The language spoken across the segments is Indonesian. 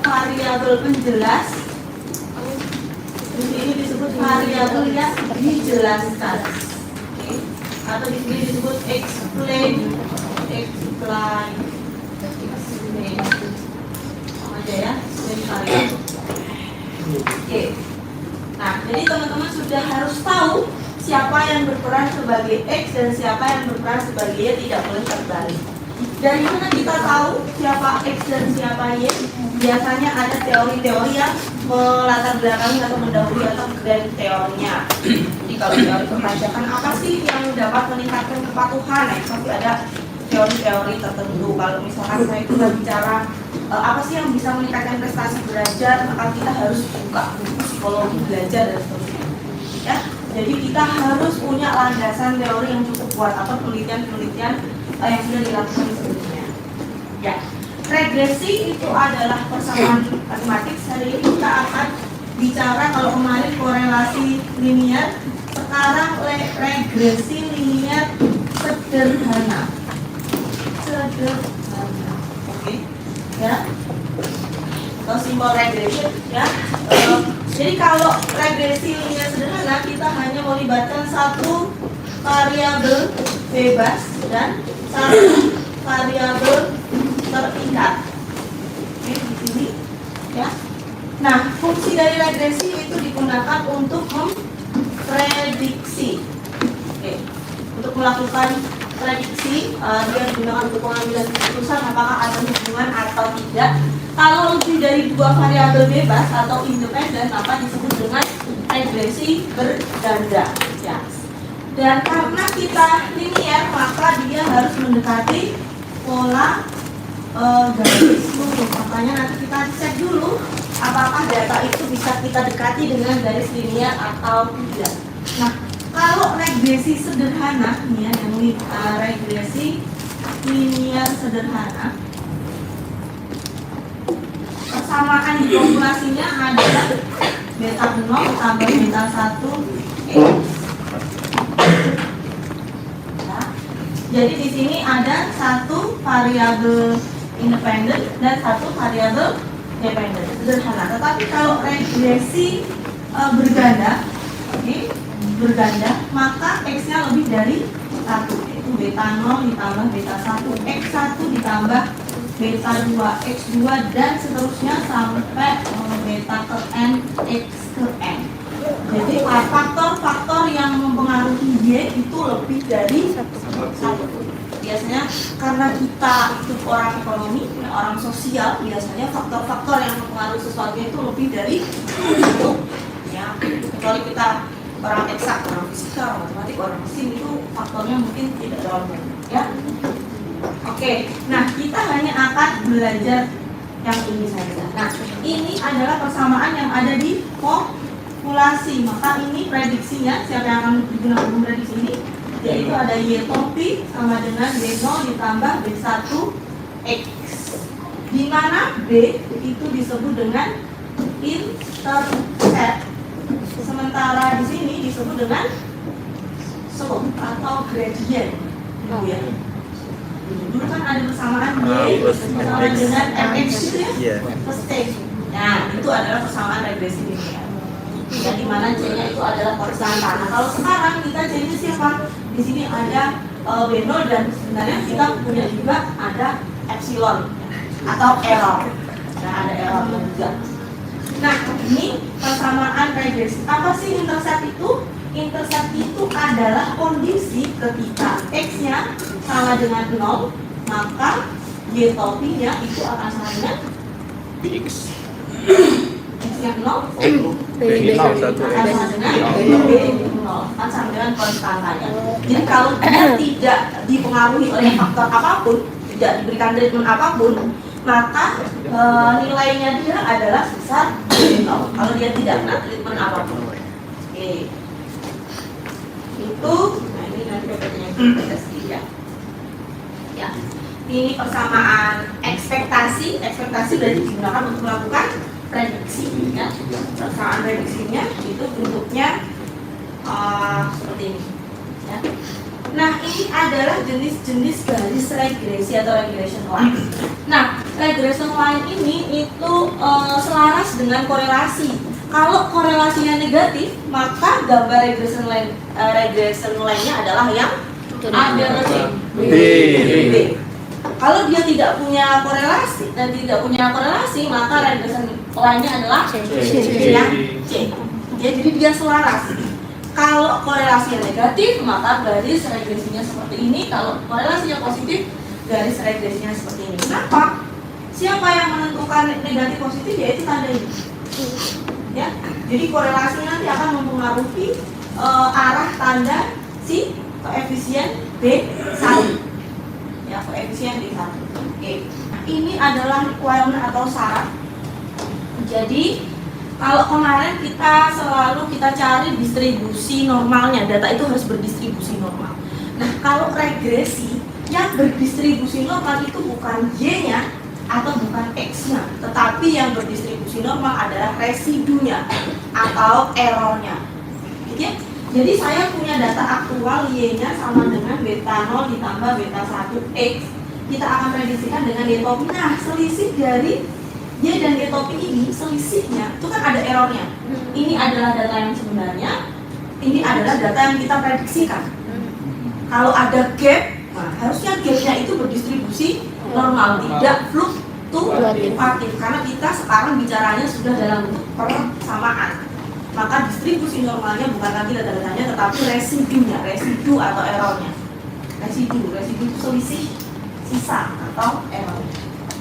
variabel penjelas. Ini disebut variabel yang dijelaskan. Oke. Atau di sini disebut explain. Sama aja ya, jadi variabel. Oke. Nah, jadi teman-teman sudah harus tahu siapa yang berperan sebagai X dan siapa yang berperan sebagai Y, tidak boleh terbalik. Dari mana kita tahu siapa X dan siapa Y? Biasanya ada teori-teori yang melatar belakangi atau mendahului atau dari teorinya. Jadi kalau teori perpajakan apa sih yang dapat meningkatkan kepatuhan? Nah, pasti ada teori-teori tertentu. Kalau misalkan saya itu bicara apa sih yang bisa meningkatkan prestasi belajar, maka kita harus buka buku psikologi belajar dan seterusnya. Ya, jadi kita harus punya landasan teori yang cukup kuat atau penelitian-penelitian yang sudah dilakukan sebelumnya. Ya, regresi itu adalah persamaan matematik. Hari ini kita akan bicara, kalau kemarin korelasi linear, sekarang regresi linear sederhana. Oke, ya. Atau simbol regression, ya. Jadi kalau regresi linear sederhana, kita hanya melibatkan satu variabel bebas dan satu variabel terikat. Oke, di sini, ya. Nah, fungsi dari regresi itu digunakan untuk memprediksi. Oke, untuk melakukan prediksi, dia digunakan untuk pengambilan keputusan apakah ada hubungan atau tidak. Kalau lebih dari dua variabel bebas atau independen, maka disebut dengan regresi berganda. Ya. Dan karena kita linear, maka dia harus mendekati pola garis lurus. Makanya nanti kita cek dulu apakah data itu bisa kita dekati dengan garis linear atau tidak. Nah, kalau regresi sederhana, ya, yang regresi linear sederhana, persamaan di populasinya adalah beta 0 tambah beta 1 X. Ya. Jadi di sini ada satu variabel independen dan satu variabel dependen, sederhana. Tetapi kalau regresi berganda, berganda, maka X-nya lebih dari 1, yaitu beta 0 ditambah beta 1, X1 ditambah beta 2, X2 dan seterusnya sampai beta ke N, X ke N. Jadi faktor-faktor yang mempengaruhi Y itu lebih dari 1. Biasanya karena kita itu orang ekonomi, orang sosial, biasanya faktor-faktor yang mempengaruhi sesuatu itu lebih dari 1. Ya, kecuali kita orang eksak, orang fisika, orang matematik, orang mesin, itu faktornya mungkin tidak terlalu banyak, ya. Oke, nah kita hanya akan belajar yang ini saja. Nah, ini adalah persamaan yang ada di populasi. Maka ini prediksinya, siapa yang akan digunakan untuk prediksi ini? Yaitu ada Y topi sama dengan B0 ditambah B1 X. Di mana B itu disebut dengan intercept. Sementara di sini disebut dengan slope atau gradient. Ya. Dulu kan ada persamaan Y sama dengan Mx itu ya, stage. Nah, itu adalah persamaan regresi linear. Ya, di mana C-nya itu adalah konstanta. Nah, kalau sekarang kita C-nya siapa? Di sini ada B0 dan sebenarnya kita punya juga ada epsilon atau error. Nah, ada error juga. Nah, ini persamaan regresi. Apa sih intercept itu? Intercept itu adalah kondisi ketika X-nya sama dengan 0, maka Y topinya itu akan sama dengan Bx. X-nya 0, B0 akan sama dengan B0, akan sama dengan konstantanya. Jadi kalau dia tidak dipengaruhi oleh faktor apapun, tidak diberikan treatment apapun, maka nilainya dia adalah sebesar 0. Kalau dia tidak kena treatment apapun. Oke. Itu, nah ini nanti PPT-nya kita ya. Ya. Ini persamaan ekspektasi. Ekspektasi berarti digunakan untuk melakukan prediksi, ya. Persamaan prediksinya itu bentuknya seperti ini, ya. Nah, ini adalah jenis-jenis garis regresi atau regression line. Nah, regression line ini itu selaras dengan korelasi. Kalau korelasinya negatif, maka gambar regression line-nya adalah yang A, B, atau C? B. Kalau dia tidak punya korelasi dan tidak punya korelasi, maka regression line-nya adalah C. yang C. Ya, jadi dia selaras. Kalau korelasinya negatif, maka garis regresinya seperti ini. Kalau korelasinya positif, garis regresinya seperti ini. Kenapa? Siapa yang menentukan negatif positif? Yaitu tanda ini. Ya, jadi korelasi nanti akan mempengaruhi arah tanda si koefisien B1. Ya, koefisien B1. Oke. Ini adalah requirement atau syarat. Jadi kalau kemarin kita cari distribusi normalnya, data itu harus berdistribusi normal. Nah, kalau regresi yang berdistribusi normal itu bukan Y-nya atau bukan X-nya, tetapi yang berdistribusi normal adalah residunya atau errornya. Oke? Jadi saya punya data aktual Y-nya sama dengan beta 0 ditambah beta 1 X. Kita akan prediksikan dengan Y topi. Nah, selisih dari Y dan Y topi ini, selisihnya itu kan ada errornya. Ini adalah data yang sebenarnya, ini adalah data yang kita prediksikan. Kalau ada gap, nah, harusnya gapnya itu berdistribusi normal, tidak fluktuatif. Karena kita sekarang bicaranya sudah dalam bentuk persamaan. Maka distribusi normalnya bukan lagi data-datanya, tetapi residunya, residu atau errornya. Residu itu selisih, sisa atau error.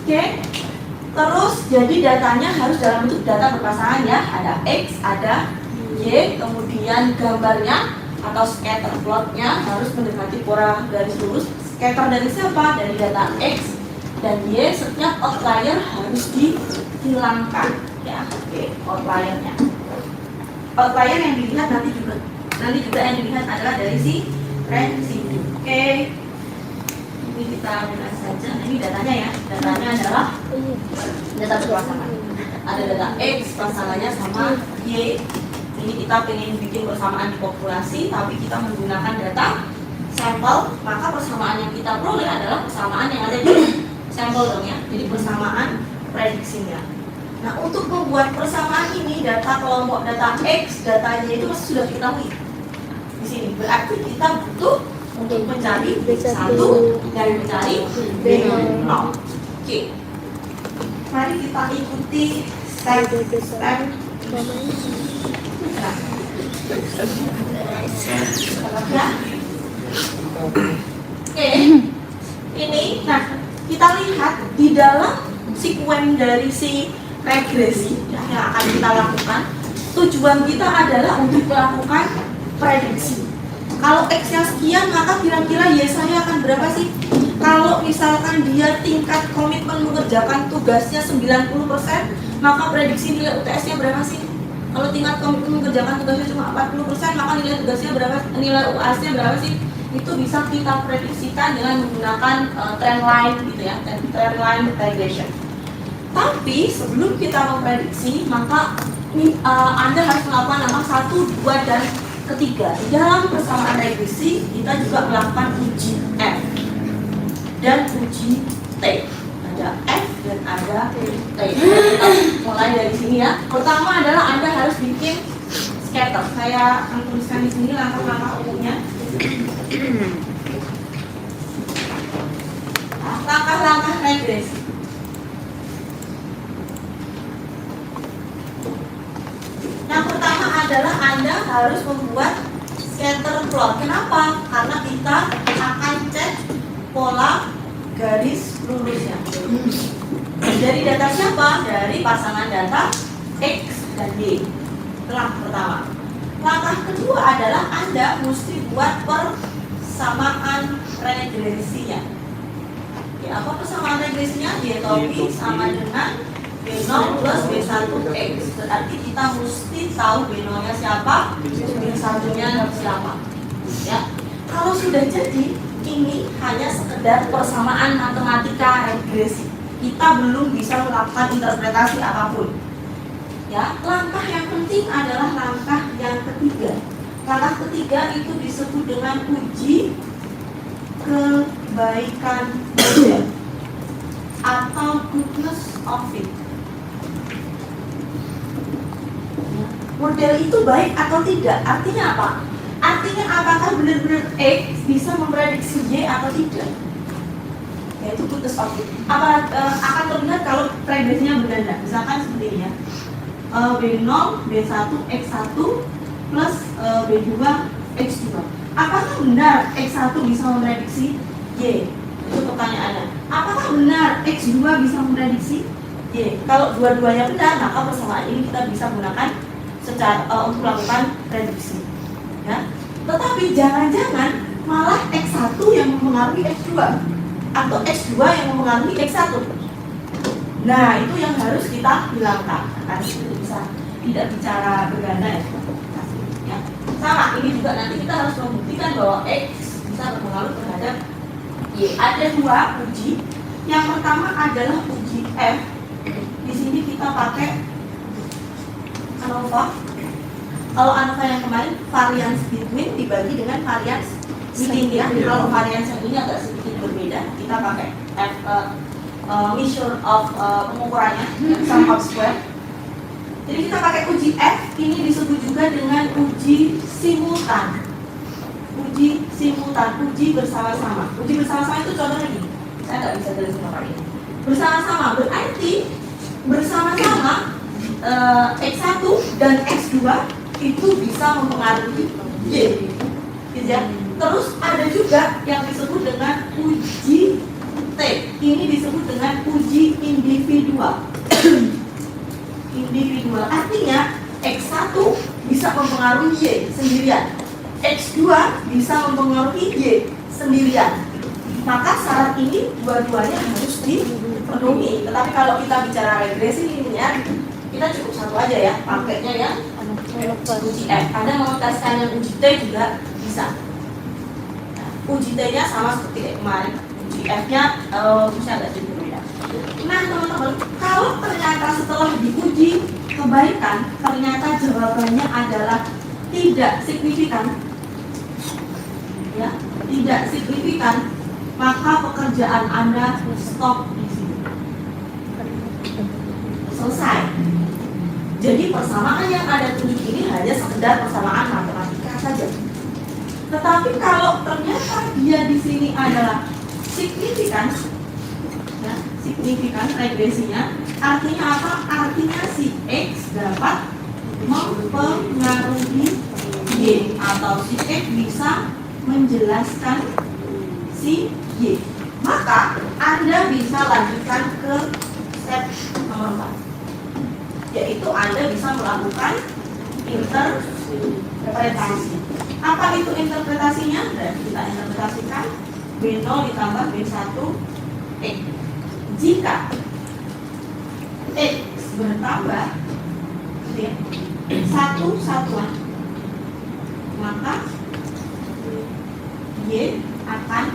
Oke? Terus jadi datanya harus dalam bentuk data berpasangan ya, ada X, ada Y, kemudian gambarnya atau scatter plotnya harus mendekati pola garis lurus. Scatter dari siapa? Dari data X dan Y, setiap outlier harus dihilangkan ya. Oke, outliernya. Outlier yang dilihat nanti juga yang dilihat adalah dari si residu. Oke. Ini kita lihat saja. Ini datanya ya. Datanya adalah data berpasangan. Ada data X, pasangannya sama Y. Ini kita pengen bikin persamaan di populasi, tapi kita menggunakan data sampel, maka persamaan yang kita peroleh adalah persamaan yang ada di sampel dong ya. Jadi persamaan prediksinya. Nah, untuk membuat persamaan ini, data kelompok data X, data Y itu masih sudah diketahui di sini. Berarti kita butuh untuk mencari B1 dan mencari B0. Oke. Mari kita ikuti step-step. Oke. Ini, nah kita lihat di dalam sekuen dari si regresi yang akan kita lakukan. Tujuan kita adalah untuk melakukan prediksi. Kalau X-nya sekian, maka kira-kira Y saya akan berapa sih? Kalau misalkan dia tingkat komitmen mengerjakan tugasnya 90%, maka prediksi nilai UTS-nya berapa sih? Kalau tingkat komitmen mengerjakan tugasnya cuma 40%, maka nilai tugasnya berapa? Nilai UAS-nya berapa sih? Itu bisa kita prediksikan dengan menggunakan trend line gitu ya, trend line regression. Tapi sebelum kita memprediksi, maka Anda harus melakukan langkah 1, 2, dan ketiga. Di dalam persamaan regresi kita juga melakukan uji F dan uji T. Ada F dan ada T. Kita mulai dari sini ya. Pertama adalah Anda harus bikin scatter. Saya akan tuliskan di sini langkah-langkah umumnya. Langkah-langkah regresi. Yang pertama adalah Anda harus membuat scatter plot. Kenapa? Karena kita akan cek pola garis lurusnya. Dari data siapa? Dari pasangan data X dan Y. Langkah pertama. Langkah kedua adalah Anda mesti buat persamaan regresinya. Ya, apa persamaan regresinya? Y topi sama dengan B0 plus B1X. Berarti kita mesti tahu B0-nya siapa, B1-nya siapa. Ya. Kalau sudah jadi, ini hanya sekedar persamaan matematika regresi. Kita belum bisa melakukan interpretasi apapun. Ya, langkah yang penting adalah langkah yang ketiga. Langkah ketiga itu disebut dengan uji kebaikan model atau goodness of it. Model itu baik atau tidak? Artinya apa? Artinya apakah benar-benar X bisa memprediksi Y atau tidak? Yaitu goodness of it. Akan terlihat kalau prediksinya benar. Misalkan seperti ini ya. B0, B1, X1 plus B2, X2. Apakah benar X1 bisa memprediksi Y? Itu pertanyaannya. Apakah benar X2 bisa memprediksi Y? Kalau dua-duanya benar, maka persamaan ini kita bisa gunakan untuk melakukan prediksi. Ya. Tetapi jangan-jangan malah X1 yang mempengaruhi X2 atau X2 yang mempengaruhi X1. Nah, itu yang harus kita hilangkan. Karena itu bisa tidak bicara berganda ya. Sama, ini juga nanti kita harus membuktikan bahwa X bisa berpengaruh terhadap Y. Ada dua uji. Yang pertama adalah uji F. Di sini kita pakai ANOVA. Kalau ANOVA yang kemarin variance between dibagi dengan variance within ya. Kalau variance yang ini agak sedikit berbeda, kita pakai F measure of pengukurannya, sum of square. Jadi kita pakai uji F, ini disebut juga dengan uji simultan. Uji simultan, uji bersama-sama. Uji bersama-sama itu contohnya gini. Saya nggak bisa jelasin apa ini. Bersama-sama berarti bersama-sama X1 dan X2 itu bisa mempengaruhi Y. Gitu ya. Terus ada juga yang disebut dengan uji T. Ini disebut dengan uji individual. Individual artinya X1 bisa mempengaruhi Y sendirian, X2 bisa mempengaruhi Y sendirian. Maka syarat ini dua-duanya harus dipenuhi. Tetapi kalau kita bicara regresi linear, kita cukup satu aja ya, pakainya yang uji F. Anda mau teskan yang uji T juga bisa. Nah, uji T-nya sama seperti kayak kemarin. Uji F-nya bisa agak sedikit berbeda. Nah teman-teman, kalau ternyata setelah diuji kebaikan, ternyata jawabannya adalah tidak signifikan, ya, tidak signifikan, maka pekerjaan Anda stop di sini. Selesai. Jadi persamaan yang Anda tunjuk ini hanya sekedar persamaan matematika saja. Tetapi kalau ternyata dia di sini adalah signifikan, ya, signifikan regresinya, artinya apa? Artinya si X dapat mempengaruhi Y atau si X bisa menjelaskan si Y. Maka Anda bisa lanjutkan ke step nomor 4, yaitu Anda bisa melakukan interpretasi. Apa itu interpretasinya? Dan kita interpretasikan B0 ditambah B1 X. Jika X bertambah satu satuan, maka Y akan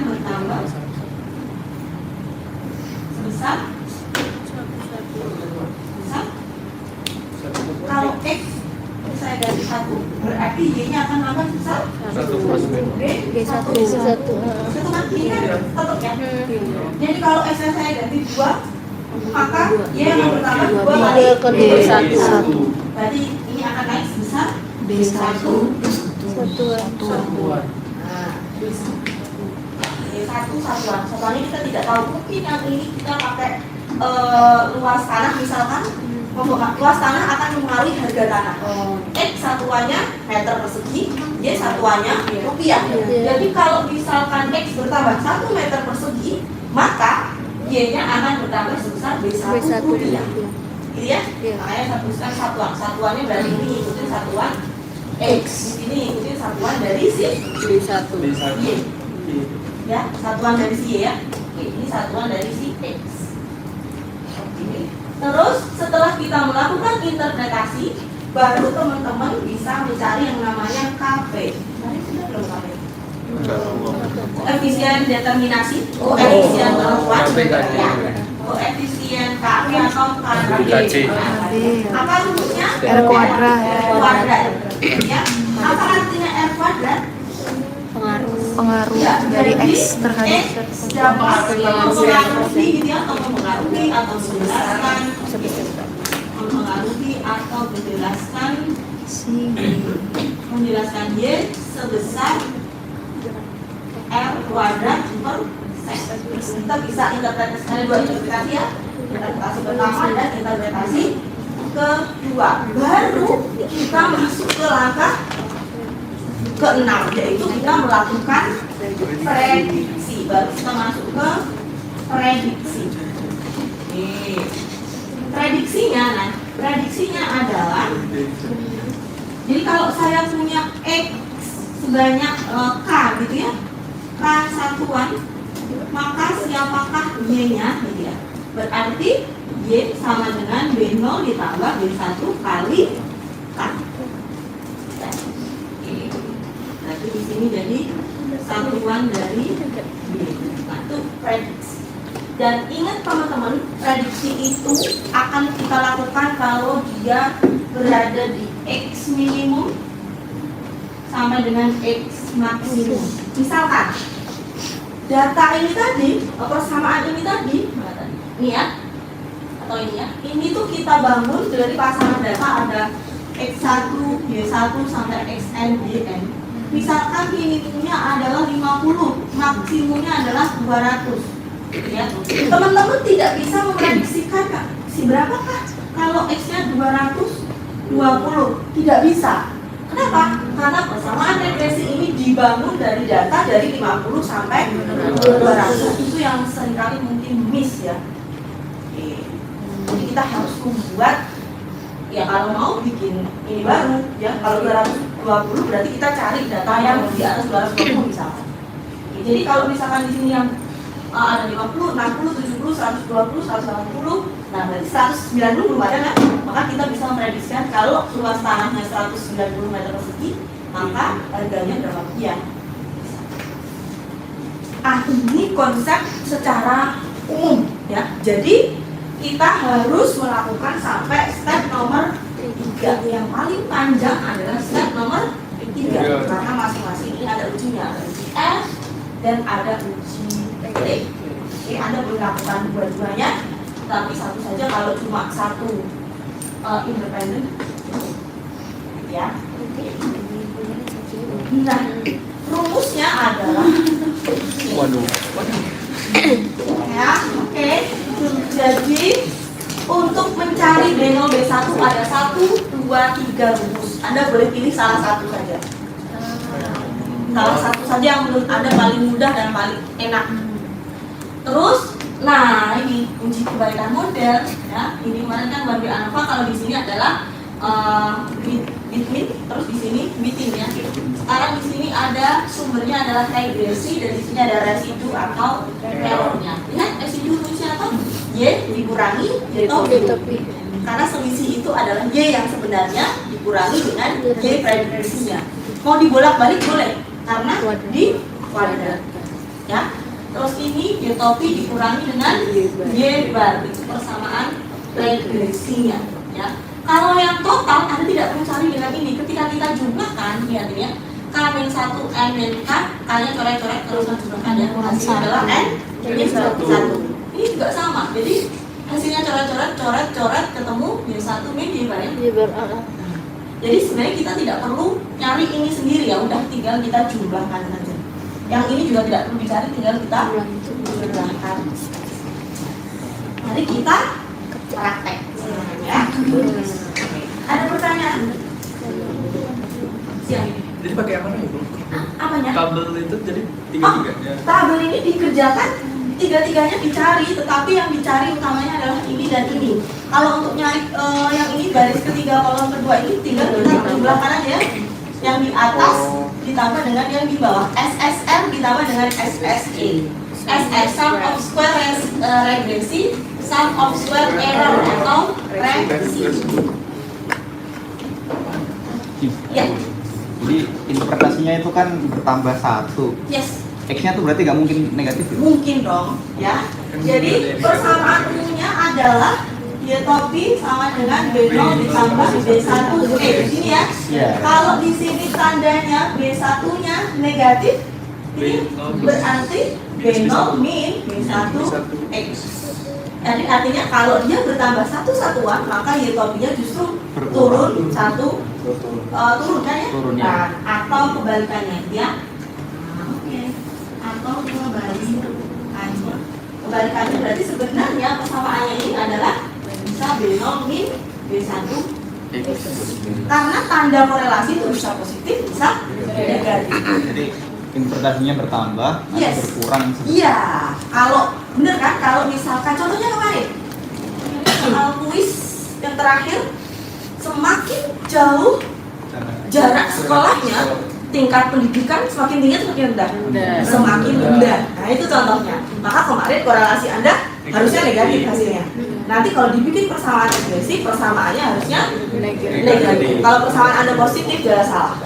bertambah sebesar kalau X saya ganti 1, berarti Y-nya akan nambah sebesar 1 satu kan ini kan tetap ya. Jadi kalau X saya ganti 2, maka Y akan bertambah 2 kali B1. Berarti ini akan naik sebesar B1 satuan. Nah, B1 satuan. Satuan ini kita tidak tahu. Mungkin yang ini kita pakai luas tanah misalkan. Luas tanah akan mempengaruhi harga tanah. X satuannya meter persegi, Y satuannya rupiah. Jadi kalau misalkan X bertambah 1 meter persegi, maka Y-nya akan bertambah sebesar B1 rupiah. Gitu ya? Makanya satuan. Satuannya berarti ini ikutin satuan X. Ini ikutin satuan dari si B1. Y. Ya, satuan dari si Y ya. Oke, ini satuan dari si X. Oke. Terus setelah kita melakukan interpretasi, baru teman-teman bisa mencari yang namanya KP. Tadi sudah belum KP? Koefisien determinasi, koefisien penentuan, ya. Koefisien KP atau KP. Apa rumusnya? R kuadrat. R kuadrat. Ya. Apa artinya R kuadrat? Pengaruh. pengaruh Ya, dari jadi X terhadap X dapat mempengaruhi gitu ya, atau mempengaruhi atau menjelaskan Y sebesar R kuadrat per sek. Kita bisa interpretasi dua interpretasi ya, interpretasi pertama dan interpretasi kedua. Baru kita masuk ke langkah ke-6, yaitu kita melakukan prediksi. Baru kita masuk ke prediksi. Prediksinya adalah, jadi kalau saya punya X sebanyak K gitu ya, K satuan, maka siapakah Y-nya gitu ya. Berarti Y sama dengan B0 ditambah B1 kali K. Berarti di sini jadi satuan dari B. Nah, itu prediksi. Dan ingat teman-teman, prediksi itu akan kita lakukan kalau dia berada di X minimum sama dengan X maksimum. Misalkan data ini tadi, persamaan ini tadi, ini ya, atau ini ya, ini tuh kita bangun dari pasangan data ada X1, Y1 sampai Xn, Yn. Misalkan minimumnya adalah 50, maksimumnya adalah 200. Ya, teman-teman tidak bisa memprediksikan si berapakah kalau X-nya 220, tidak bisa. Kenapa? Karena persamaan regresi ini dibangun dari data dari 50 sampai 200. Itu yang seringkali mungkin miss ya. Jadi kita harus membuat, ya kalau mau bikin ini baru ya, kalau 220 berarti kita cari data yang di atas 220 misalkan. Jadi kalau misalkan di sini yang ada 50, 60, 70, 120, 180, nah berarti 190 belum ada kan? Maka kita bisa memprediksikan kalau luas tanahnya 190 meter persegi, maka harganya berapa sekian. Ini konsep secara umum ya. Jadi kita harus melakukan sampai step nomor 3. Yang paling panjang adalah step nomor 3 karena masing-masing ini ada ujinya, ada uji F dan ada uji T. Oke, Anda boleh lakukan dua-duanya, tapi satu saja kalau cuma satu independen, ya. Nah, rumusnya adalah, ya, oke. Jadi untuk mencari B0 B1 ada 1, 2, 3 rumus. Anda boleh pilih salah satu saja. Salah satu saja yang menurut Anda paling mudah dan paling enak. Terus, nah ini kunci kebalikan model ya. Ini kemarin kan Barbie Alpha, kalau di sini adalah between, terus di sini between ya. Sekarang di sini ada sumbernya adalah regresi dan di sini ada residu atau errornya. Lihat residu rumusnya apa? Y dikurangi Y topi. Karena selisih itu adalah Y yang sebenarnya dikurangi dengan Y prediksinya. Mau dibolak-balik boleh, karena di kuadrat ya. Terus ini Y topi dikurangi dengan Y bar, itu persamaan regresinya ya. Kalau yang total Anda tidak perlu cari dengan ini. Ketika kita jumlahkan, lihat ini ya, K-1, N-K, K-nya coret-coret terus jumlahkan ya. Hasilnya adalah N-1. Ini juga sama. Jadi hasilnya coret-coret ketemu Y1 min Y bar ya. Jadi sebenarnya kita tidak perlu nyari ini sendiri ya, udah tinggal kita jumlahkan saja. Yang ini juga tidak perlu dicari, tinggal kita jumlahkan. Mari kita praktek ya. Ada pertanyaan? Siang ini. Jadi pakai apa nih, Bu? Apanya? Kabel itu jadi tiga-tiganya. Tabel ini dikerjakan, tiga-tiganya dicari, tetapi yang dicari utamanya adalah ini dan ini. Kalau untuk nyari yang ini garis ketiga kolom kedua ini tinggal kita jumlahkan aja ya. Yang di atas ditambah dengan yang di bawah. SSR ditambah dengan SSE. SSR sum of square regresi, sum of square error atau regresi. Ya. Jadi interpretasinya itu kan bertambah 1. Yes. X-nya tuh berarti nggak mungkin negatif ya? Mungkin dong, ya. Jadi persamaan umumnya adalah Y topi sama dengan B0 ditambah B1 di sini ya. Iya. Kalau di sini tandanya B1-nya negatif, Ini berarti B0 min B1 X. Jadi artinya kalau dia bertambah satu satuan, maka Y topinya justru turun satu, turun kan ya? Turun, ya. Nah, atau kebalikannya ya. Nah, oke. Atau kebalikannya. Kebalikannya berarti sebenarnya persamaannya ini adalah bisa B0 min B1 X. Karena tanda korelasi itu bisa positif, bisa negatif. Jadi interpretasinya bertambah, nanti Yes. berkurang. Iya, kalau bener kan, kalau misalkan contohnya kemarin soal kuis yang terakhir, semakin jauh jarak sekolahnya, tingkat pendidikan semakin tinggi atau semakin rendah? Semakin rendah. Nah itu contohnya. Maka kemarin korelasi Anda harusnya negatif hasilnya. Nanti kalau dibikin persamaan regresi, persamaannya harusnya negatif. Kalau persamaan Anda positif, jelas salah.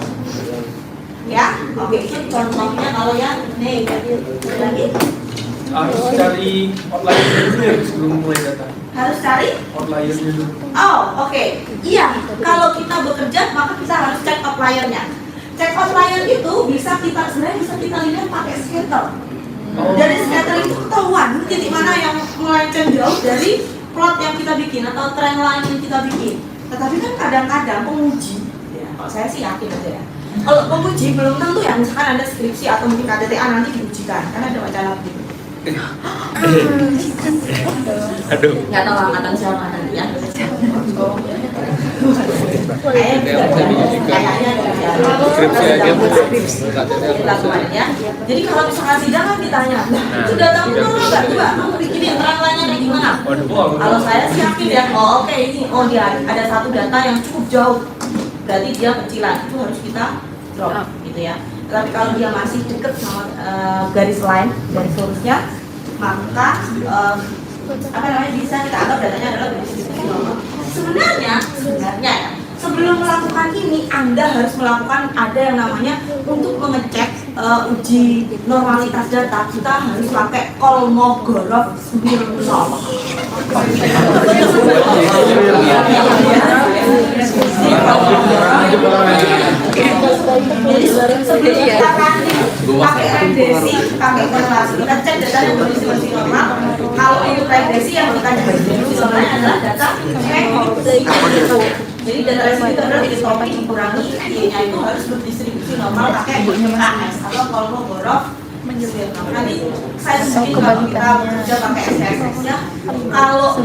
Ya, oke, itu contohnya kalau yang negatif. Lagi Harus cari outlier dulu ya sebelum mulai data. harus cari. Outlier dulu. Oh, oke. Iya, kalau kita bekerja maka kita harus cek outliernya. Cek outlier itu sebenarnya bisa kita lihat pakai scatter. Dari scatter itu ketahuan titik mana yang melenceng jauh dari plot yang kita bikin atau trend line yang kita bikin. Tetapi kan kadang-kadang penguji, ya, kalau saya sih yakin aja ya. Kalau penguji belum tentu ya, misalkan ada skripsi atau mungkin KTTA nanti diujikan, karena ada wacana gitu. Aduh. Nggak tahu angkatan siapa nanti ya. Kayaknya Skripsi aja lakukan ya. Jadi kalau misalkan sidang kan ditanya, nah itu data menurut nggak coba, kamu bikinin terang lainnya kayak gimana? Kalau saya sih yakin ya, oh oke ini, oh dia ada satu data yang cukup jauh, berarti dia kecilan, itu harus kita drop gitu ya. Tapi kalau dia masih deket sama garis line, garis lurusnya, maka apa namanya bisa kita anggap datanya adalah distribusi normal. Sebenarnya ya, sebelum melakukan ini Anda harus melakukan ada yang namanya untuk mengecek uji normalitas data, kita harus pakai Kolmogorov Smirnov. Jadi sebelum kita pakai regresi, pakai korelasi, kita cek datanya berdistribusi normal. Kalau itu regresi yang kita cek berdistribusi normalnya adalah data jadi data regresi itu adalah distopi dikurangi Y-nya itu harus berdistribusi normal pakai AS atau Kolmogorov Smirnov. Nanti saya tunjukin kalau kita bekerja pakai SPSS ya. Kalau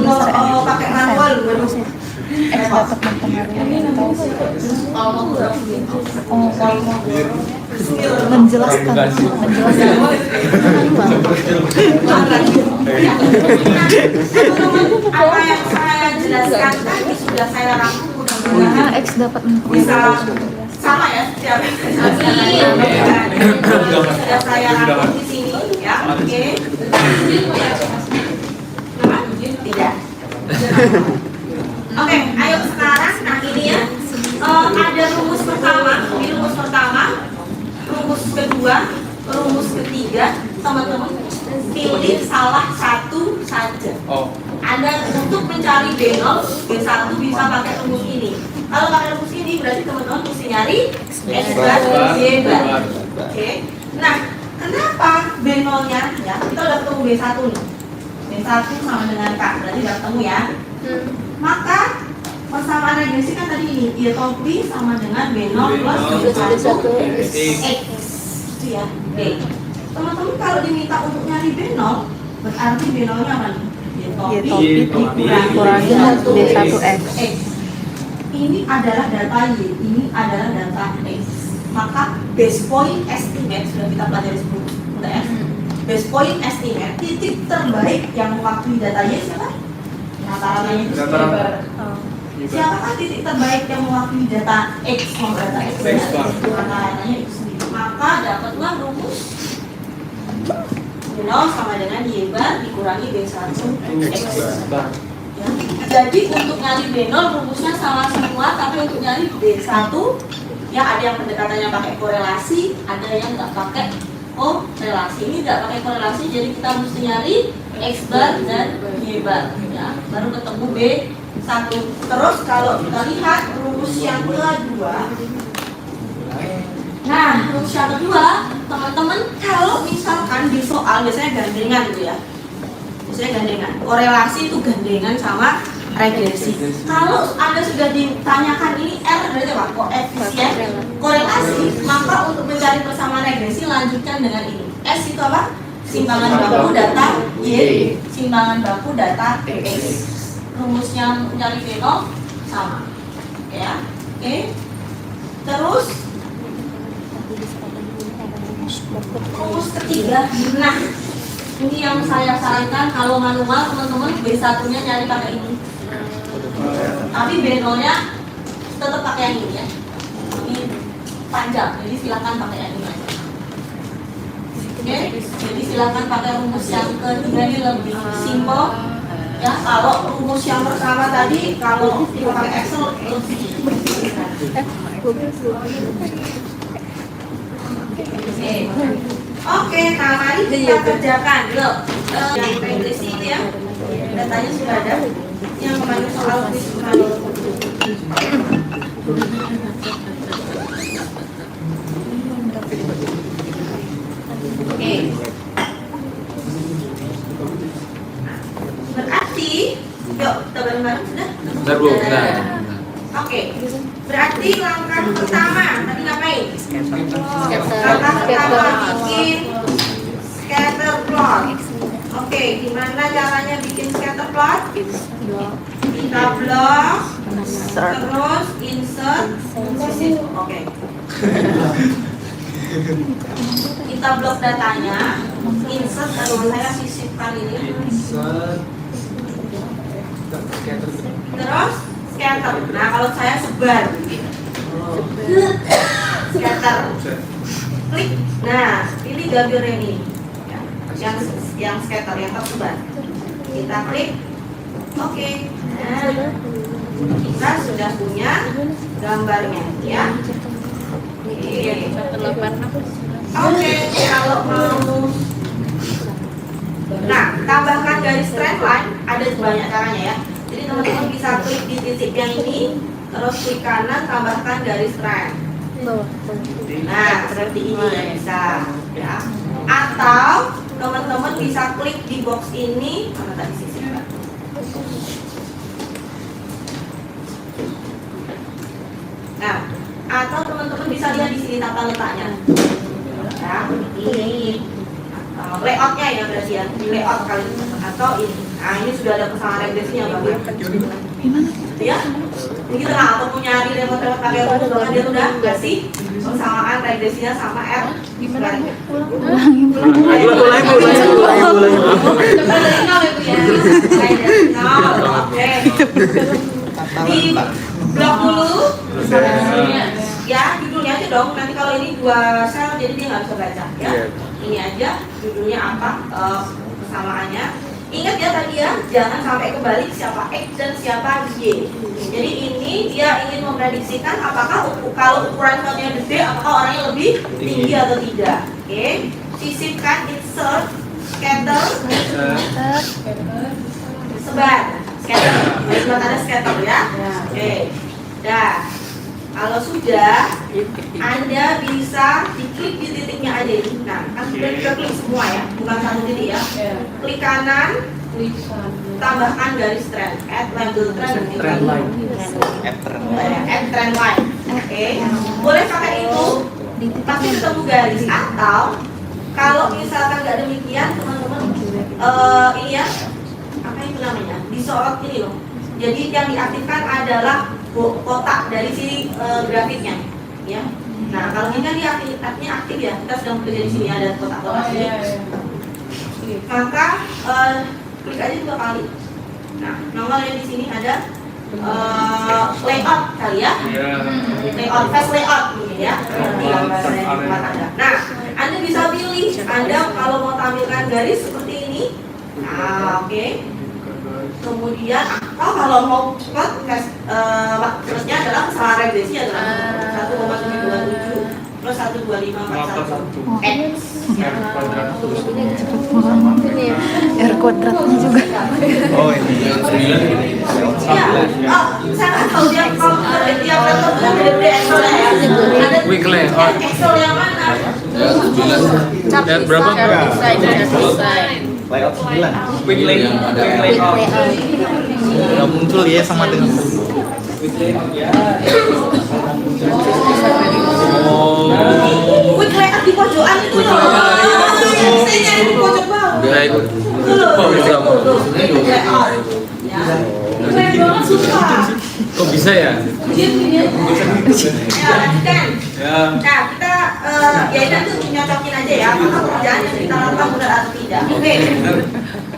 pakai manual, Dapat mempengaruhi atau menjelaskan apa yang saya jelaskan tadi sudah saya rangkum mudah-mudahan X dapat bisa sama ya setiap sudah saya rangkum di sini ya. Oke. Tidak. Oke, ayo sekarang nah ini ya. Ada rumus pertama, ini rumus pertama, rumus kedua, rumus ketiga, teman-teman pilih salah satu saja. Anda untuk mencari B0, B1 bisa pakai rumus ini. Kalau pakai rumus ini berarti teman-teman mesti nyari X bar, Y bar. Oke. Nah, kenapa B0-nya ya? Kita udah ketemu B1 nih. B1 sama dengan K, berarti udah ketemu ya. Maka persamaan regresi kan tadi ini Y topi sama dengan B0 plus B1 X itu ya. Oke. Teman-teman kalau diminta untuk nyari B0 berarti B0 nya apa nih? Y topi dikurangi B1X. X. Ini adalah data Y, ini adalah data X. Maka base point estimate sudah kita pelajari sebelumnya ya. Base point estimate titik terbaik yang mewakili data Y siapa? Rata-ratanya itu siapakah titik terbaik yang mewakili data X mau data X? Rata-ratanya itu sendiri. Maka dapatlah rumus B0 sama dengan Y bar dikurangi B1 X. Ya. Jadi untuk nyari B0 rumusnya sama semua, tapi untuk nyari B1 ya ada yang pendekatannya pakai korelasi, ada yang nggak pakai korelasi. Ini nggak pakai korelasi, jadi kita mesti nyari X bar dan Y bar ya, baru ketemu B1. Terus kalau kita lihat rumus yang kedua, Nah, rumus yang kedua, teman-teman kalau misalkan di soal biasanya gandengan gitu ya. Biasanya gandengan. Korelasi itu gandengan sama regresi. Kalau Anda sudah ditanyakan ini R berarti apa? Koefisien korelasi, maka untuk mencari persamaan regresi lanjutkan dengan ini. S itu apa? Simpangan baku data Y, simpangan baku data X. Rumusnya mencari V0 sama. Ya. Oke. Terus rumus ketiga. Nah, ini yang saya sarankan kalau manual teman-teman B1-nya nyari pakai ini. Tapi B0-nya tetap pakai yang ini ya. Ini panjang, jadi silakan pakai yang ini aja. Oke, jadi silakan pakai rumus yang ketiga ini lebih simple. Ya, kalau rumus yang pertama tadi kalau kita pakai Excel lebih Oke, nah mari kita kerjakan. Loh, yang regresi ini ya, datanya sudah ada. Yang kemarin soal quiz kemarin. Oke. Berarti, yuk kita bareng-bareng sudah? Sudah. Oke. Berarti langkah pertama tadi ngapain? Langkah pertama bikin scatter plot. Oke, gimana caranya bikin scatter plot? Kita blok, terus insert, sisip. Oke. Kita blok datanya, insert, terus saya sisipkan ini. Terus scatter. Nah, kalau saya sebar, scatter. Klik. Nah, ini gambarnya ini. Yang scatter, yang tersebar. Kita klik. Oke. Nah, kita sudah punya gambarnya, ya. Oke, kalau mau. Nah, tambahkan garis trend line ada banyak caranya ya. Jadi teman-teman bisa klik di titik yang ini, terus klik kanan, tambahkan garis trend. Nah, seperti ini ya bisa. Ya. Atau teman-teman bisa klik di box ini, mana tadi sisi? Nah, atau teman-teman bisa lihat di sini tata letaknya. Ya, ini layoutnya ya berarti ya, di layout kali atau ini. Nah, ini sudah ada persamaan regresinya Bapak. Ya, ini kita nggak atau mau nyari remote pakai rumus bahkan dia udah kasih persamaan regresinya sama R. Gimana? Oke. Di blok dulu. Ya, judulnya aja dong. Nanti kalau ini 2 sel jadi dia nggak bisa baca ya. Ini aja judulnya apa, persamaannya. Ingat ya tadi ya, jangan sampai kebalik siapa X dan siapa Y. Jadi ini dia ingin memprediksikan apakah kalau ukuran shotnya gede, apakah orangnya lebih tinggi atau tidak. Oke, sisipkan, insert, scatter, sebar, scatter. Buat ada scatter ya. Oke, dah. Kalau sudah, Anda bisa diklik di titiknya aja ini. Nah, kan sudah kita klik semua ya, bukan satu titik ya. Klik kanan, tambahkan garis trend, add label trend line. Add trend line. Oke, boleh pakai itu, pasti ketemu garis. Atau kalau misalkan nggak demikian, teman-teman, ini ya, apa itu namanya? Disorot ini loh. Jadi yang diaktifkan adalah kotak dari si grafiknya, ya. Nah, kalau ini kan dia artinya aktif ya. Kita sedang bekerja di sini ada kotak-kotak ini. Maka klik aja 2 kali. Nah, nomor yang di sini ada layout kali ya. Layout, fast layout mungkin ya. Nah, Anda bisa pilih. Anda kalau mau tampilkan garis seperti ini. Nah, oke. Kemudian kalau mau cepat plusnya adalah kesalahan regresi adalah 1,727 plus 125/1 X. R kuadrat terus R kuadratnya juga. Oh ini. Ya, oh, saya tahu dia kalau tiap laptop itu ada Excel ya. Ada Week layout. Excel yang mana? Dan berapa? Layout 9. Week layout. Nggak muncul ya sama dengan Quick layout di pojokan itu loh. Saya nyari di pojok bawah. Baik. Itu loh. Tuh, quick layout. Ya. Keren banget susah. Kok bisa ya? Ya, lanjutkan. Ya. Nah, kita ya itu tuh nyocokin aja ya, apakah pekerjaan yang kita lakukan benar atau tidak. Oke.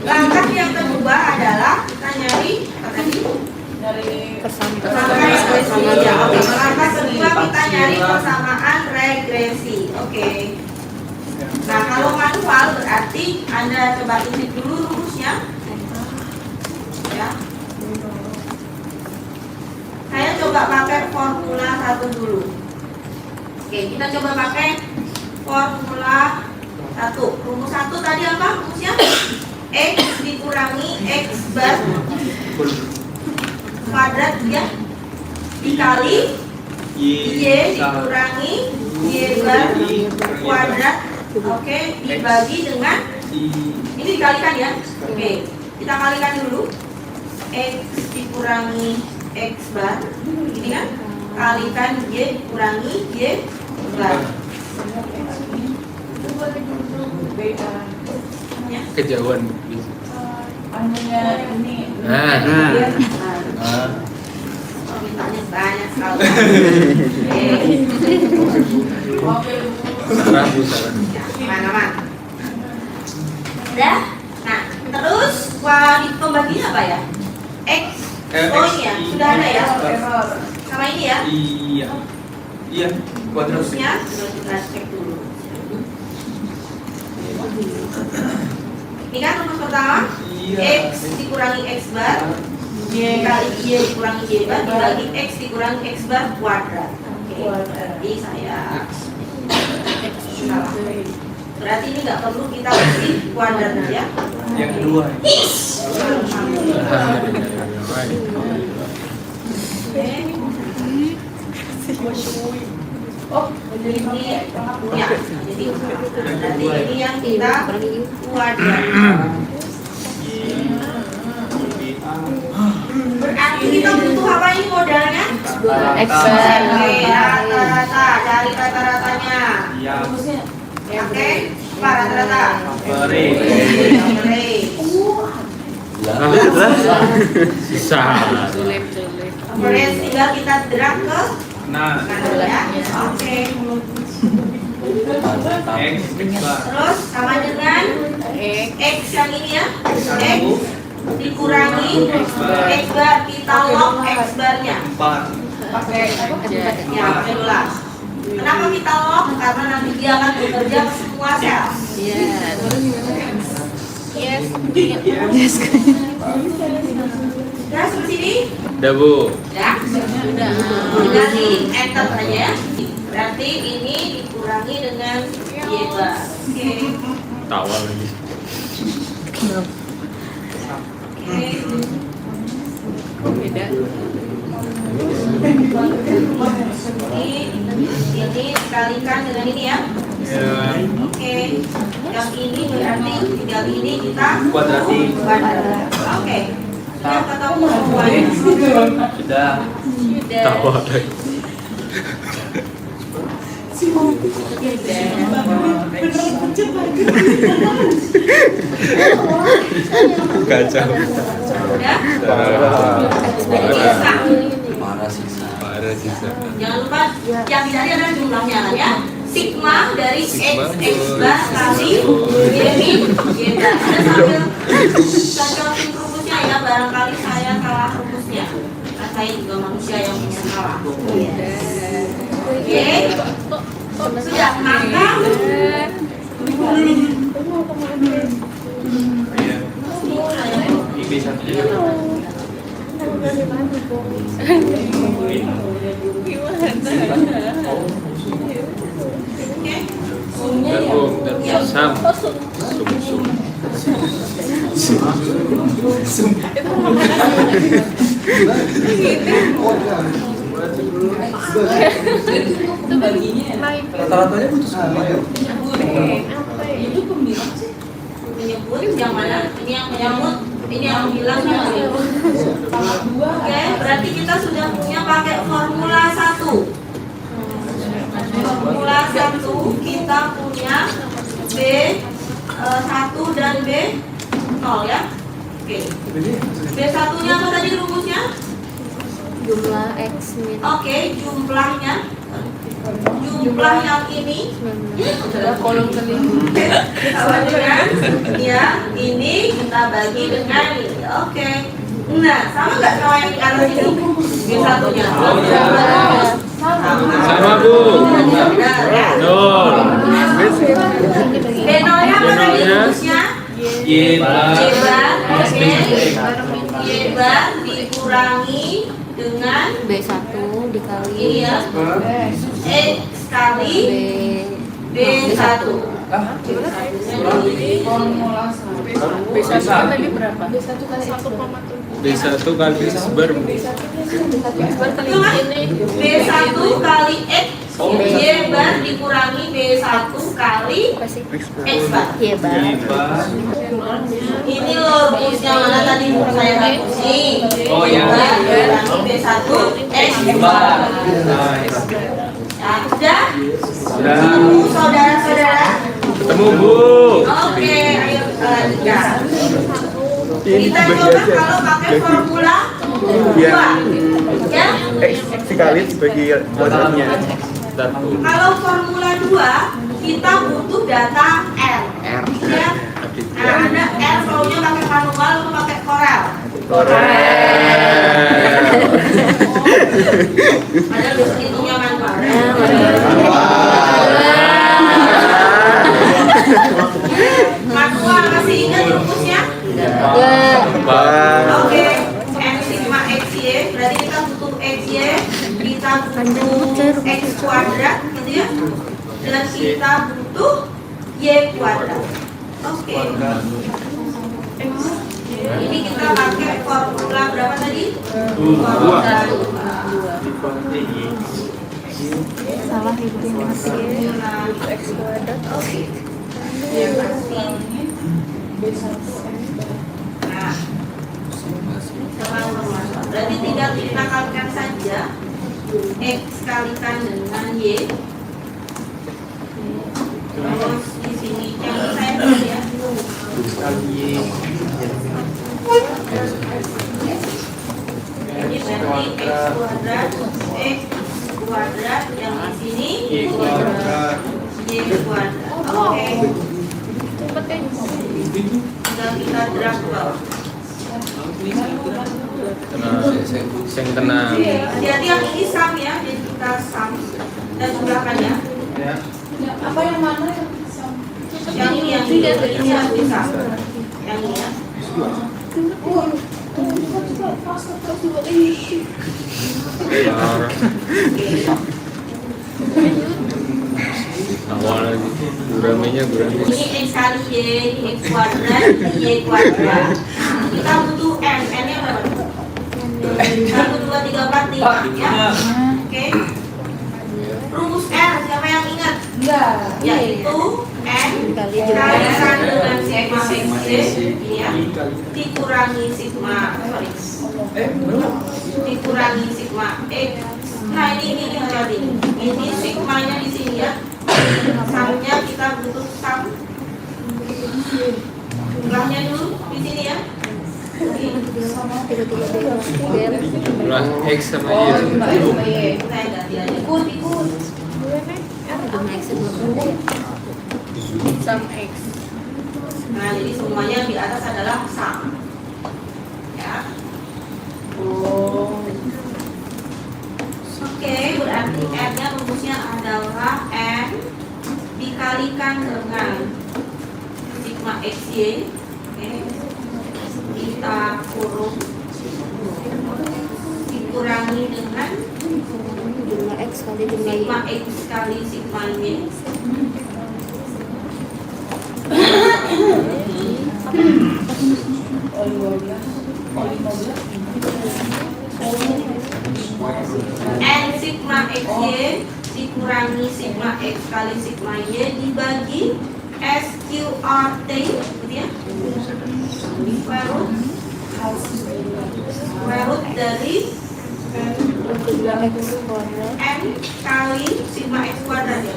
Langkah yang kedua adalah kita nyari apa tadi? Persamaan regresi. Ya, oke. Langkah kedua kita nyari persamaan regresi. Oke. Nah, kalau manual berarti Anda coba intip dulu rumusnya. Ya. Saya coba pakai formula 1 dulu. Oke, kita coba pakai formula 1. Rumus 1 tadi apa rumusnya? X dikurangi X bar kuadrat ya dikali Y dikurangi Y bar kuadrat. Oke, dibagi dengan ini dikalikan ya. Oke, kita kalikan dulu. X dikurangi X bar ini kan, kalikan Y dikurangi Y bar. Ya. Kejauhan. Anunya ini. Nah. Oh, mintanya banyak sekali. Sarah Bu Sarah. Aman. Udah. Nah, terus pembaginya apa ya? X. Oh iya, sudah ada ya. Sama ini ya. Iya. Iya. Kuadrat. Terusnya sudah kita cek dulu. Ini kan rumus pertama. Iya. X dikurangi X bar dikali Y dikurangi Y bar dibagi X dikurangi X bar kuadrat. Oke. Jadi saya salah. Berarti ini nggak perlu kita kasih kuadrat ya. Yang kedua. Oh, ini ya. Jadi berarti ini yang kita kuadrat. Berarti kita butuh apa ini modalnya? Excel. Oke, rata-rata, cari rata-ratanya. Iya. Oke, apa rata-rata? Beri. Sisa. Kemudian tinggal kita drag ke Nah. kanan ya. Oke. X bar. Terus sama dengan X yang ini ya. X dikurangi X bar, kita log X barnya. 4. Ya, pakai dolar. Kenapa kita log? Karena nanti dia akan bekerja ke semua sel. Yes. Udah seperti ini? Udah Bu. Ya. Tinggal di enter aja ya. Berarti ini dikurangi dengan Y bar. Oke. Tawa lagi. Ini dikalikan dengan ini ya. Oke. Yang ini berarti tinggal ini kita Kuadratin. kuadrat. Oke. Sudah ketemu semuanya. Sudah. Tawa lagi. Kacau. Udah. Sisa. Parah sisa. Jangan lupa yang dicari adalah jumlahnya kan ya. Sigma dari X bar kali Y min Y bar. Ada sambil tim rumusnya ya, barangkali saya salah rumusnya. Nah, saya juga manusia yang punya salah. Oke. Sudah, maka Ini satu. Rata-ratanya butuh semua ya. Itu pembilang sih. Menyebut yang mana? Ini yang menyebut, ini yang bilang yang menyebut. Oke, berarti kita sudah punya pakai formula 1. Formula 1 kita punya B1 dan B0 ya. Oke. B1 nya apa tadi rumusnya? Jumlah X min Oke, jumlahnya. Jumlah yang ini adalah kolom kelima. sama dengan ya ini kita bagi dengan ini. Oke. Nah, sama nggak sama yang di atas ini? B1 nya. Sama Bu. Benar ya. Nol. B0 nya apa tadi rumusnya? Y bar. Y bar, oke. Y bar dikurangi dengan B1 dikali ini ya. X kali B1. B1 tadi berapa? B1 kali X bar. B1 kali X Y bar dikurangi B1 kali X bar. Y bar. Ini loh rumusnya mana tadi saya nggak pusing. Oh, ya. Y bar dikurangi B1 X bar. Ya, sudah? Sudah. Ketemu saudara-saudara? Ketemu Bu. Oke, ayo kita lanjutkan. Kita coba kalau pakai formula 2. Ya? X dikali dibagi kuadratnya. Kalau formula 2 kita butuh data R. R. Ya. Nah, ada R maunya pakai manual atau pakai Corel? Ada bisa hitungnya manual. Manual masih ingat rumusnya? Oke, M sigma XY berarti kita butuh XY, kita butuh X kuadrat gitu ya, dan kita butuh Y kuadrat. Oke. Ini kita pakai formula berapa tadi? Formula 2. Salah itu masih X kuadrat. Oke. Nah, berarti tinggal dinakalkan saja X kalikan dengan Y. Terus di sini yang saya tulis ya. Ini berarti X kuadrat yang di sini Y kuadrat. Oke. Tinggal kita drag ke bawah. Yang tenang. Jadi yang ini sum ya, jadi kita sum dan jumlahkan ya. Apa yang mana yang bisa? Yang ini yang bisa. Yang ini ya. Awal lagi. Guraminya. Ini X kali Y, ini X kuadrat, ini Y kuadrat. Nah, kita butuh N, N-nya berapa? 1, 2, 3, 4, 5 ya. Oke. Rumus R, siapa yang ingat? Yaitu N kalikan dengan sigma XY ini ya, dikurangi sigma dikurangi sigma X. Nah ini tadi, ini sigmanya di sini ya. Sumnya kita butuh sum. Jumlahnya dulu di sini ya. Jumlah X sama Y. Saya ganti aja. Ikut. Jumlah X belum. Sum X. Nah jadi semuanya di atas adalah sum. Ya. Oke, berarti R-nya rumusnya adalah N dikalikan dengan sigma XY. Oke. Kita kurung dikurangi dengan Jumlah X kali jumlah Y. sigma X kali sigma Y. N sigma XY dikurangi sigma X kali sigma Y dibagi SQRT gitu ya. Square root dari N kali sigma X kuadrat ya.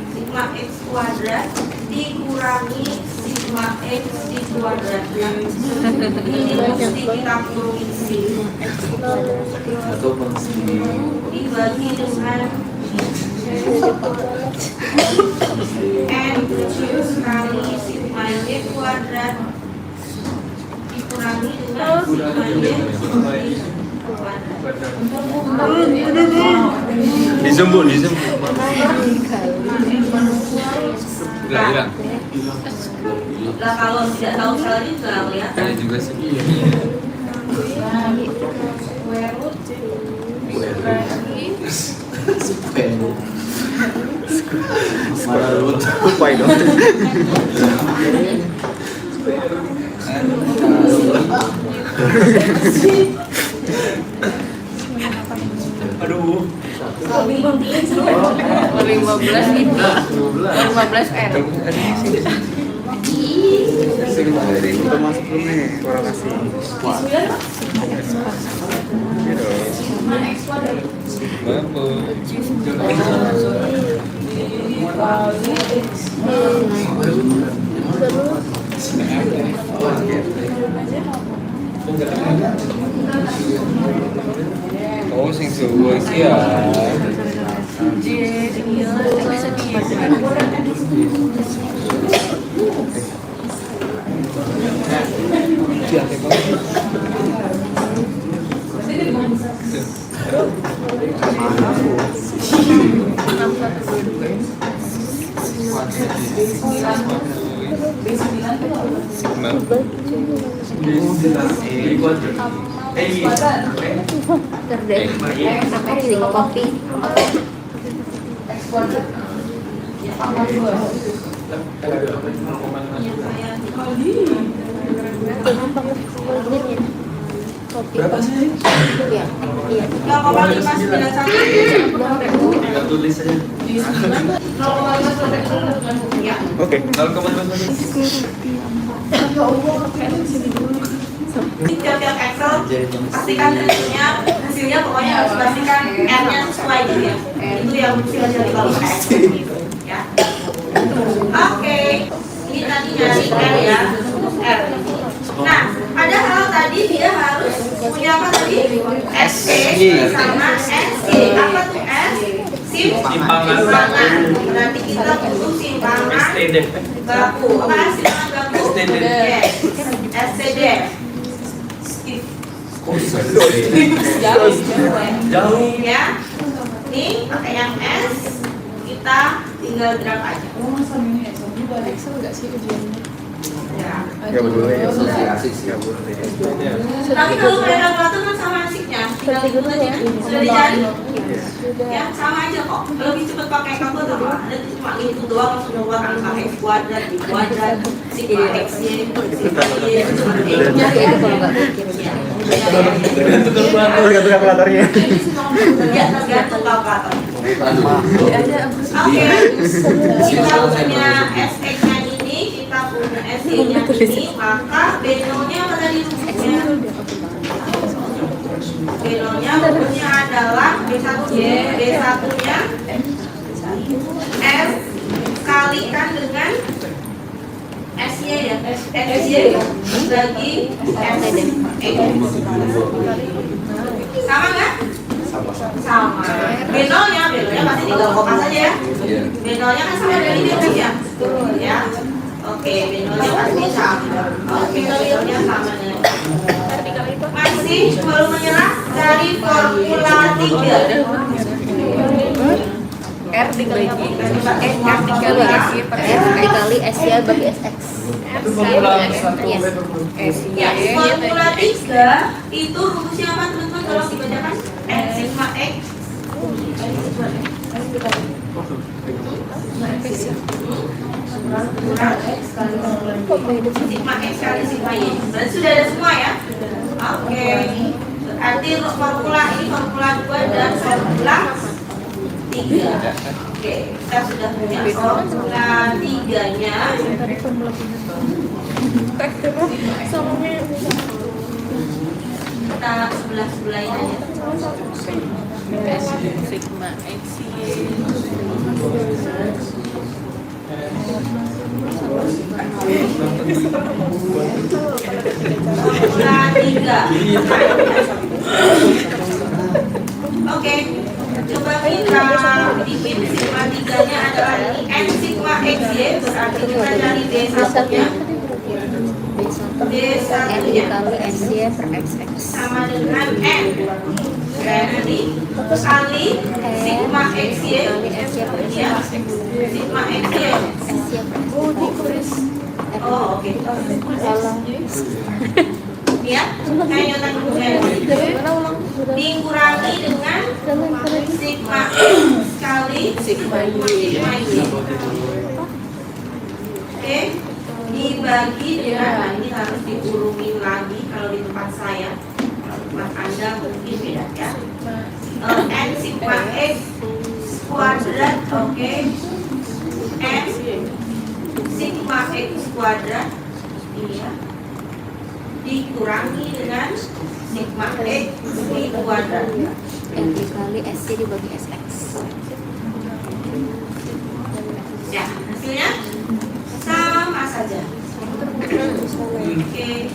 Sigma X kuadrat dikurangi sigma X di kuadrat ya. Ini mesti kita turunin sini dibagi dengan N kali sigma Y kuadrat dikurangi dengan sigma Y kuadrat. Disembur. Hilang. Lah kalau tidak tahu salahnya juga tahu ya. Saya juga sih. Square root Mana lu lupa itu. Aduh. 15 ini. 15 N. Udah masuk belum nih? Kurang kasih. Oh, sing suwe iki ya. Apa ini kopi? Berapa sih? Iya. Iya. 0,591 Kita tulis aja. 0,591 ya. Oke. 0,5. Tiap-tiap Excel pastikan hasilnya pokoknya harus pastikan R-nya sesuai gitu ya. Itu yang hasil kalau pakai Excel gitu ya. Oke, ini tadi nyari R ya, R. Nah, padahal tadi dia harus punya apa tadi? SC sama SC. Apa tuh S? Simpangan. Berarti kita butuh simpangan baku. Apa simpangan baku? Yes. SCD. Jauh. Ya. Nih pakai yang S, kita tinggal drag aja. Excel enggak sih ujiannya? Ya. Gak boleh. Gak boleh. Tapi kalau kalian kalkulator kan sama asiknya, tinggal ikut aja. Sudah dicari? Ya, sama aja kok. Lebih cepat pakai kalkulator. Ada cuma itu doang langsung mengeluarkan pakai X kuadrat, Y kuadrat, sigma X, Y, sigma Y, cuma Nyari aja kalau nggak mikir. Tergantung kalkulatornya. Ya, tergantung kalkulator. Oke, Ada kita punya SX-nya ini, kita punya SY-nya ini, maka B0-nya apa tadi rumusnya? B0-nya rumusnya adalah B1Y, B1-nya S kalikan dengan SY ya, SY bagi SX. Sama nggak? Sama. B0-nya pasti tinggal kopas saja ya. B0-nya kan sama dengan ini ya. Ya. Oke, B0-nya pasti sama. Oke, B0-nya sama dengan masih belum menyerah dari formula 3. R dikali R dikali S Y per R dikali SY bagi SX. Ya, formula 3 itu rumusnya apa teman-teman kalau dibacakan? N sigma X kurang X kali sigma X kali sigma Y. Berarti sudah ada semua ya? Oke. Berarti untuk formula ini formula 2 dan formula 3. Oke, kita sudah punya formula 3-nya. Kita sebelah-sebelahin aja. Sigma X Y. Formula 3. Oke, coba kita bikin sigma 3-nya adalah ini N sigma XY. Berarti kita cari D1-nya. N D1-nya dikali SY per XX. sama dengan N kali sigma XY Kali SY per ya, XX. sigma XY. SY per X. Oh, oke. Kalau Ya, kayak nyotan dulu ya. Dikurangi dengan sigma X kali Sigma Y. sigma Y. Oke, dibagi dengan, nah ini harus dikurungin lagi kalau di tempat saya. Tempat Anda mungkin beda ya. N sigma X kuadrat, oke. N sigma X kuadrat, iya. Dikurangi dengan sigma X di kuadrat. N dikali SY dibagi SX. Ya, hasilnya sama saja. Oke.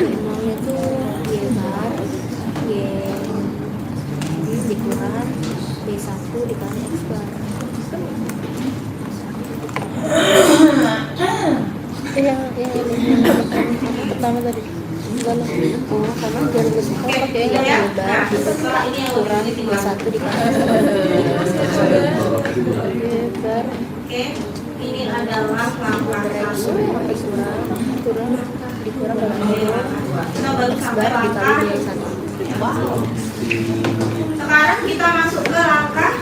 Nolnya tuh Y bar, Y dikurang B1 dikali X bar. Yang pertama tadi galau. Oh, karena galau besar Oke, pakai ya. yang Y Nah, bar setelah ini yang kurang lebih tinggal. B1 dikali Y bar Oke, ini adalah langkah X 1. kurang dikurang dengan Y Kita baru X sampai bar langkah. dikali Y1. Sekarang kita masuk ke langkah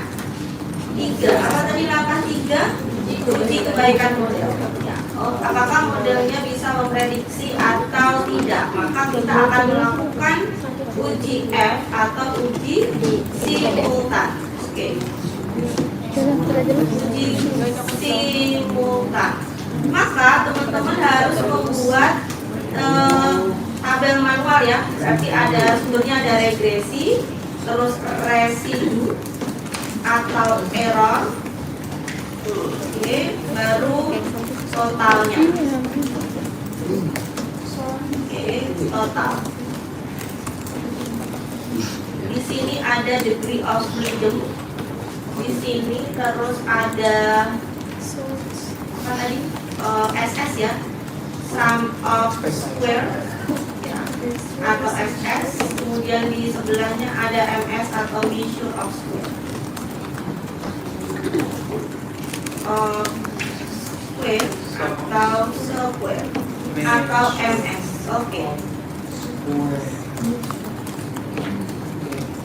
3. Apa tadi langkah 3? Uji kebaikan model. Ya. Oh, apakah modelnya bisa memprediksi atau tidak? Maka kita akan melakukan uji F atau uji simultan. Oke. Uji simultan. Maka teman-teman harus membuat tabel manual ya. Berarti ada sumbernya, ada regresi, terus residu atau error. Oke, baru totalnya. Oke, total. Di sini ada degree of freedom. Di sini terus ada apa tadi? SS ya. Sum of square ya, atau SS. Kemudian di sebelahnya ada MS atau measure of square. Square atau square atau MS. Oke.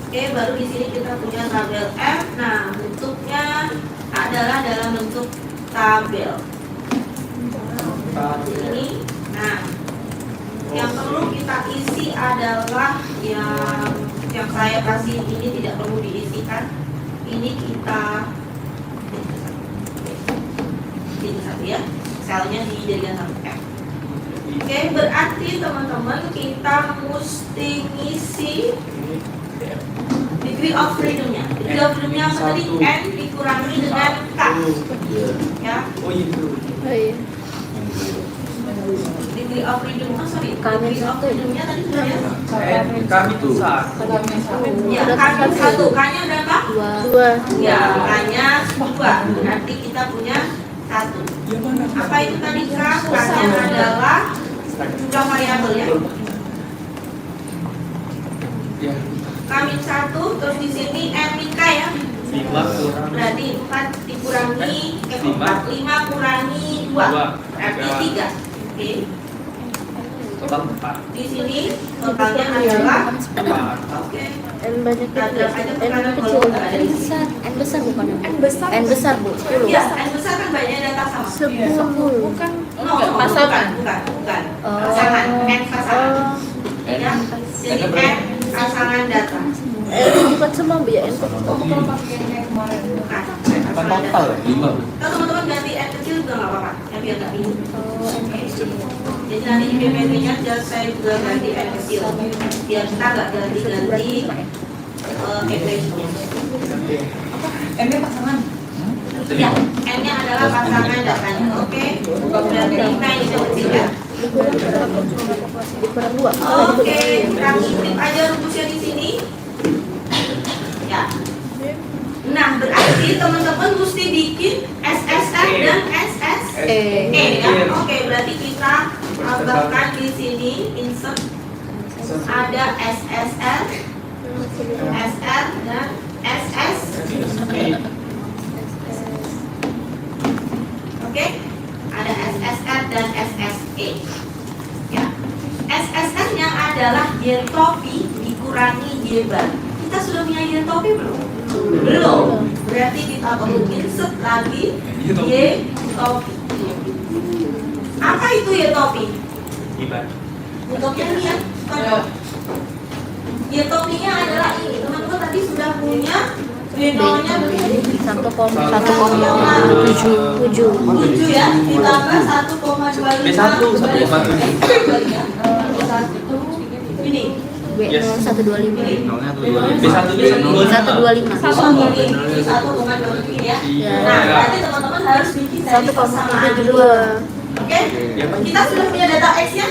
Oke, baru di sini kita punya tabel F. Nah, bentuknya adalah dalam bentuk tabel. Ini. Nah, yang perlu kita isi adalah yang saya kasih ini tidak perlu diisikan. Ini kita ini satu ya, selnya dijadikan satu F. Oke, berarti teman-teman kita mesti ngisi degree of freedomnya. Degree of freedomnya apa tadi? N dikurangi dengan K. Ya. Oh itu. Degree of freedom, sorry, Kami degree of satu. freedomnya tadi sudah ya? Kami besar. Ya, K-nya 1, K-nya berapa? Dua. Ya, K-nya 2, berarti kita punya 1. Apa itu tadi K? K-nya adalah jumlah variabel ya. Ya. Kami 1, terus di sini M-K ya. 5 kurang. Berarti 4 dikurangi, 5 kurangi 2, berarti 3. Oke, Total 4. di sini totalnya adalah 4. oke. N banyak Ada kecil. aja N tekanan kecil. kalau nggak ada di sini. Besar. N besar bukan N besar. N besar bu. 10. Ya, N besar kan banyak data sama. 10. Bukan. No, Pasangan. bukan. Oh. Pasangan, N pasangan. Oh. Ya, jadi N pasangan data. Bukan semua bu ya N kecil. Bukan. Bukan total ya? 5. Kalau teman-teman ganti N kecil juga nggak apa-apa, ya biar nggak bingung. Oh, N kecil. Jadi nanti di PPT-nya saya juga ganti N kecil, biar kita nggak ganti-ganti equation-nya. N-nya pasangan. Ya, N-nya adalah pasangan datanya, oke? Berarti N itu kecil ya. Dikurang 2. Oke, kita ngintip aja rumusnya di sini. Ya. Nah, berarti teman-teman mesti bikin SSR dan SSE ya. Oke, berarti kita tambahkan di sini insert ada SSR, SR dan SS. Oke, ada SSR dan SSE. Ya, SSR-nya adalah Y topi dikurangi Y bar. Kita sudah punya Y topi belum? Belum. Berarti kita perlu insert lagi Y topi. Apa itu Y topi? Iban. Y topinya ini ya. Y topinya adalah ini. Teman-teman tadi sudah punya B0-nya berapa? 7 ya, ditambah 1,25 B1, 1,25. ini Yes. B0125. Nolnya tuh 25. B1 nya 125. ini 1,25 ya. Ya. Nah, berarti teman-teman harus bikin dari persamaan dulu. 1,32. Oke? Kita sudah punya data X-nya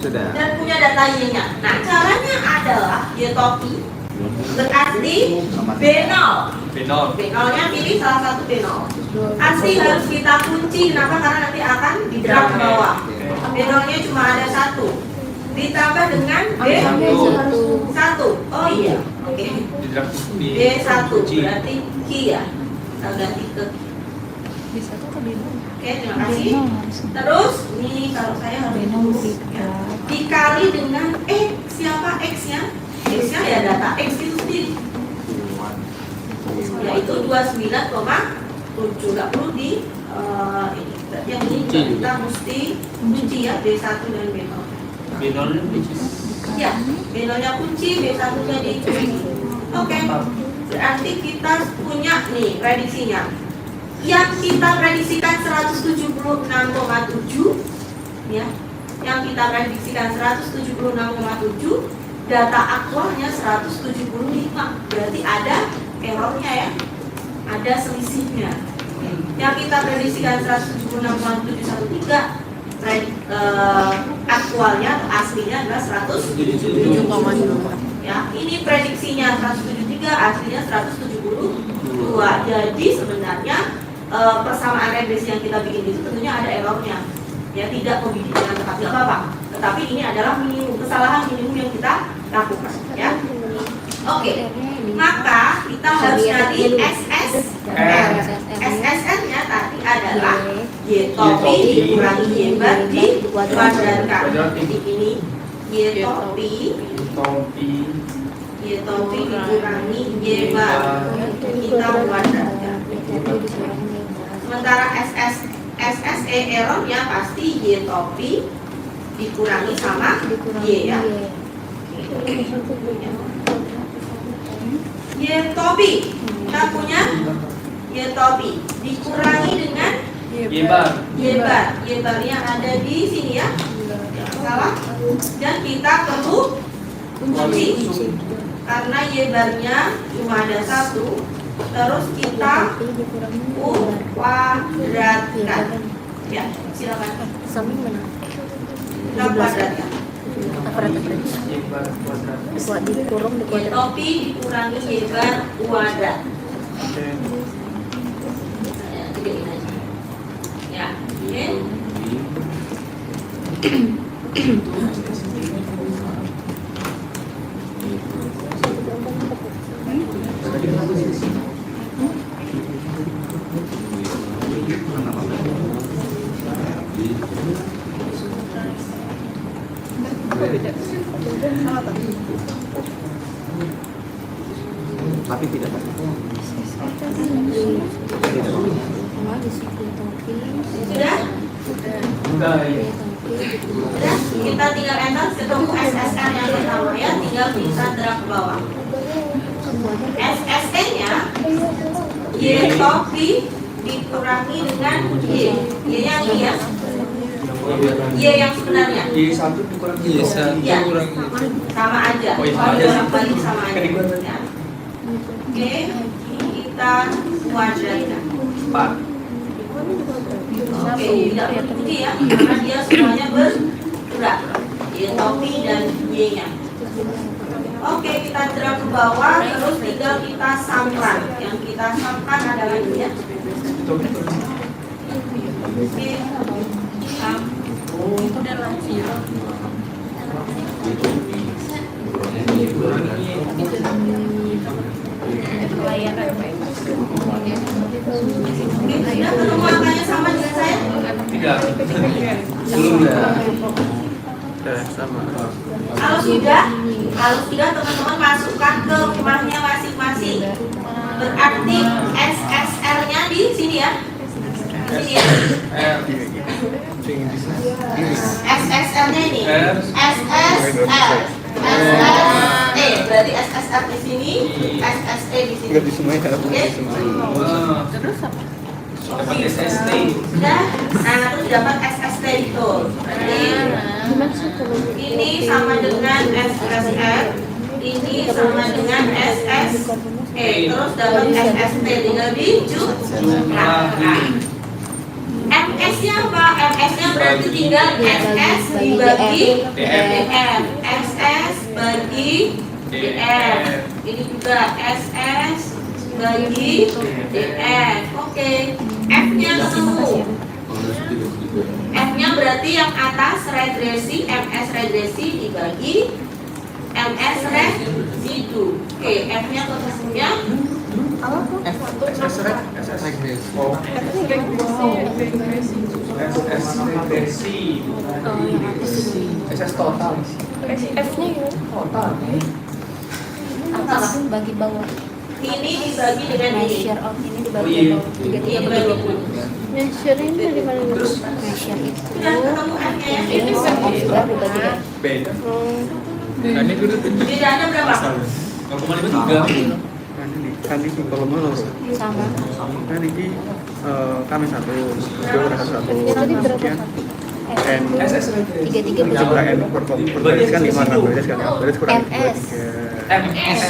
Sudah. dan punya data Y-nya. Nah, caranya adalah Y topi berarti B0. B0-nya pilih salah satu B0. Asli harus kita kunci, kenapa? Karena nanti akan di drag ke bawah. B0-nya cuma ada 1. Ditambah dengan B1. Oh iya, oke. B1 berarti Ki ya. Kita ganti ke Ki. Oke, terima kasih. Terus, ini kalau saya harus ya, dikali dengan siapa X-nya? X-nya ya data X itu sendiri. Yaitu 29,7. Nggak perlu di ini. Berarti yang ini juga kita mesti kunci ya, B1 dan B0. B0 Ya, B0-nya kunci, B1-nya dikunci. Oke, berarti kita punya nih prediksinya. Yang kita prediksikan 176,7 ya. Yang kita prediksikan 176,7, data aktualnya 175. Berarti ada errornya ya. Ada selisihnya. Yang kita prediksikan 176,713, aktualnya atau aslinya adalah 107,2. Ya, ini prediksinya 173, aslinya 172. Jadi sebenarnya persamaan regresi yang kita bikin itu tentunya ada errornya. Ya, tidak membidik dengan tepat, tidak apa-apa. Tetapi ini adalah minimum kesalahan minimum yang kita lakukan. Ya. Oke. Maka kita harus cari SSR. SSR-nya tadi adalah Y topi dikurangi Y bar dikuadratkan. Jadi ini Y topi dikurangi Y bar kita kuadratkan. Sementara SSE errornya pasti Y topi dikurangi sama Y ya. Y topi kita punya Y topi dikurangi dengan Y barnya ada di sini ya, jangan salah. Dan kita perlu kunci karena Y barnya cuma ada 1. Terus kita kuadratkan. Ya, silakan. Samping mana? Kuadrat ya. Aparat. Buat dikurung di Y kuadrat. topi dikurangi Y bar kuadrat. Ya, gedein aja. Ya, oke. Tapi tidak. Sama di situ topi. Sudah? Udah, ya. Sudah? Kita tinggal enter ketemu SSR yang pertama ya, tinggal kita drag ke bawah. SSN-nya Y topi dikurangi dengan Y. Y-nya ini ya. Y yang sebenarnya. Y1 dikurangi Y1 Ya. kurangi. Sama aja. Oh, iya, Kalau sama aja sih. bolak-balik sama aja. Kan ikut. Ya. Oke, kita kuadratkan. 4. Oke, tidak berhenti ya, karena dia semuanya bergerak. Y topi dan Y-nya. Oke, kita drag ke bawah, terus tinggal kita samkan. Yang kita samkan adalah ini ya. Oke, Oke, sudah ketemu angkanya sama dengan saya? Tidak. Belum ya. Kalau sudah teman-teman masukkan ke rumahnya masing-masing. Berarti SSR-nya di sini ya. Di sini ya. SSR-nya ini. SSR. SSE. Berarti SSR di sini, SSE di sini. Enggak di semua ya. Oke. Dapat SST. Sudah. Nah, terus dapat SST itu. Berarti ini sama dengan SSR, ini sama dengan SSE, terus dapat SST, tinggal dijumlahkan. MS-nya apa? MS-nya berarti tinggal SS dibagi DF, SS bagi DF, ini juga SS bagi DF. Oke, F-nya ketemu. F-nya berarti yang atas regresi, MS regresi dibagi MS residu. Oke, F-nya ketemunya SS total. F-nya Total. Atas bagi bawah. ini dibagi dengan ini. Measure out ini Oh, dibagi iya. bawah. Ini 33 dibagi 20. measure ini dari mana dulu? Measure itu. Sudah ketemu F-nya ya? Ini sum of square dibagi F. Beda. Kan ini udah Bedanya berapa? 0,53. Kan ini kalau mau Sama. kan ini kami satu dua satu Tadi berapa? N SS 33 jumlah N berbaris kan 5 6 baris kan baris kurang MS. MS.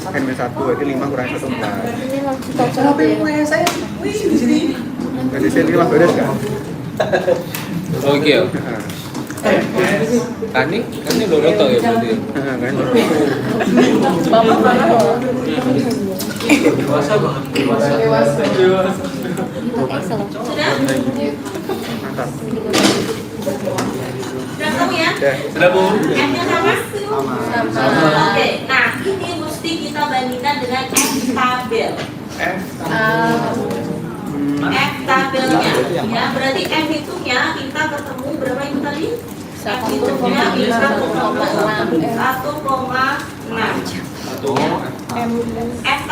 N 1 berarti 5 kurang 1 4 Ini langsung total ya. saya? Wih, di sini. jadi sini 5 baris kan Oke. Kan ini udah tahu ya berarti. kan Bapak mana loh? Dewasa banget. Dewasa. Itu Excel. Sudah? mantap Sudah ketemu ya? Sudah, Bu. F-nya sama? sama Oke, nah ini mesti kita bandingkan dengan F tabel. F tabelnya, ya berarti F hitungnya kita ketemu berapa itu tadi? F hitungnya 1,6. F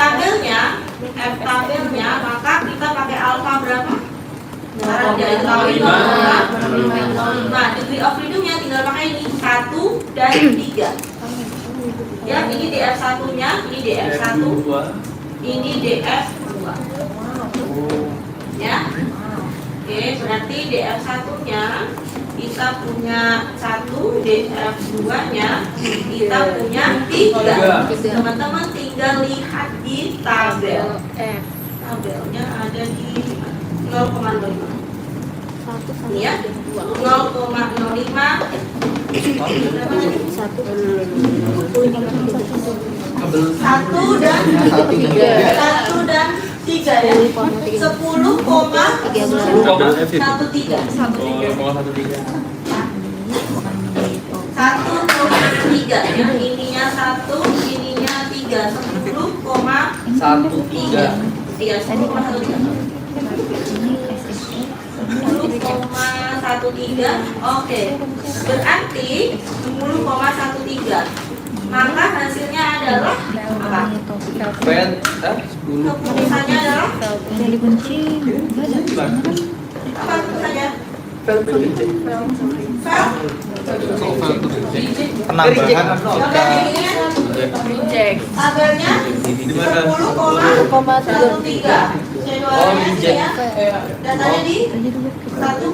tabelnya maka kita pakai alfa berapa? Sekarang dari tahun 5. Degree of freedom-nya tinggal pakai ini 1 dan 3. Ya, ini DF1-nya, ini DF1, ini DF2. Ya. Oke, berarti DF1-nya kita punya 1, DF2-nya kita punya 3. Teman-teman tinggal lihat di tabel. Tabelnya ada di 0,05. Ini ya, 0,05. Berapa tadi? 1. 1 dan 3 ya. 10,13. 1,3 ya, ininya 1, ininya 3, 10,13. Iya, 10,13. 10,13. Oke. Berarti 10,13. Maka hasilnya adalah apa? Keputusannya adalah Yang dikunci. apa keputusannya? Penambahan Reject. Tabelnya 10,13. C2-nya ya. Datanya di 1,6.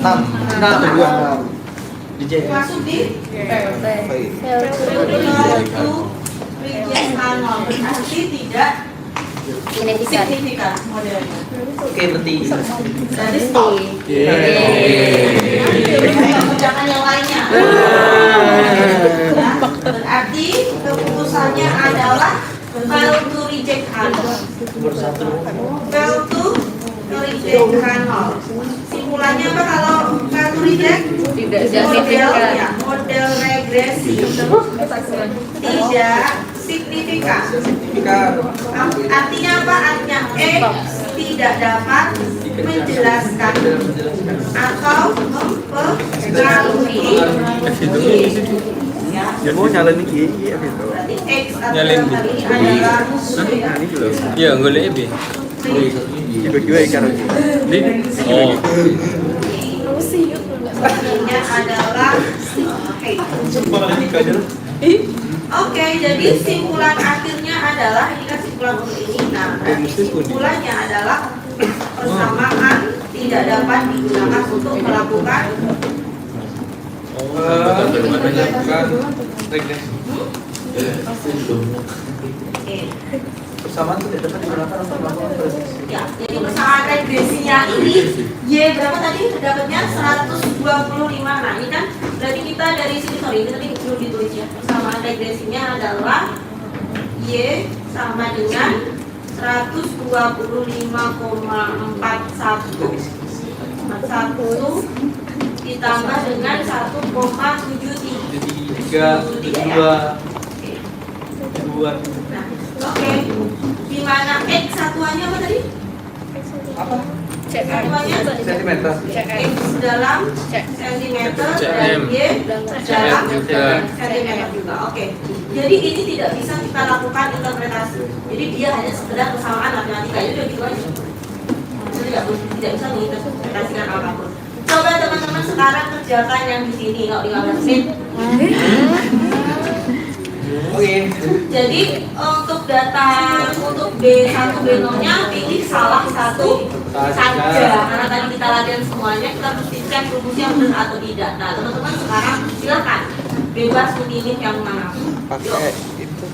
6. Masuk di reject nol. Berarti tidak signifikan modelnya. Oke, berarti Jadi stop. Jangan yang lainnya. Nah, berarti keputusannya adalah fail to reject nol. Fail to reject nol. Simpulannya apa kalau fail to reject? Tidak Model, signifikan. ya, model regresi tidak signifikan. Artinya apa? Artinya X tidak dapat menjelaskan atau mempengaruhi ya. Ya mau nyalain iki ya gitu. Berarti X atau Nyalin dalam hal ini adalah Nah, ini dulu. Iya, golek B. Tiba-tiba karo. Oh. artinya adalah Oke, jadi simpulan akhirnya adalah ini kan simpulan untuk ini. Nah, berarti simpulannya adalah persamaan tidak dapat digunakan untuk melakukan persamaan tidak dapat digunakan untuk melakukan ya. Jadi persamaan regresinya ini Y berapa tadi? Dapatnya 125. Nah, ini kan berarti kita dari sini sorry, ini tadi belum ditulis ya. Persamaan regresinya adalah Y sama dengan 125,41 ditambah dengan 1,73 Nah, oke. Di mana X satuannya apa tadi? apa? Satuannya Sentimeter. X dalam sentimeter dan Y dalam sentimeter juga. Oke. Jadi ini tidak bisa kita lakukan interpretasi. Jadi dia hanya sekedar persamaan matematika itu udah gitu aja. Jadi tidak bisa menginterpretasikan apapun. Coba teman-teman sekarang kerjakan yang di sini kalau 15 menit. Oke. Jadi untuk data untuk B1 B0-nya pilih salah satu saja. Karena tadi kita latihan semuanya, kita mesti cek rumusnya benar atau tidak. Nah, teman-teman sekarang silakan bebas memilih yang mana. Pakai itu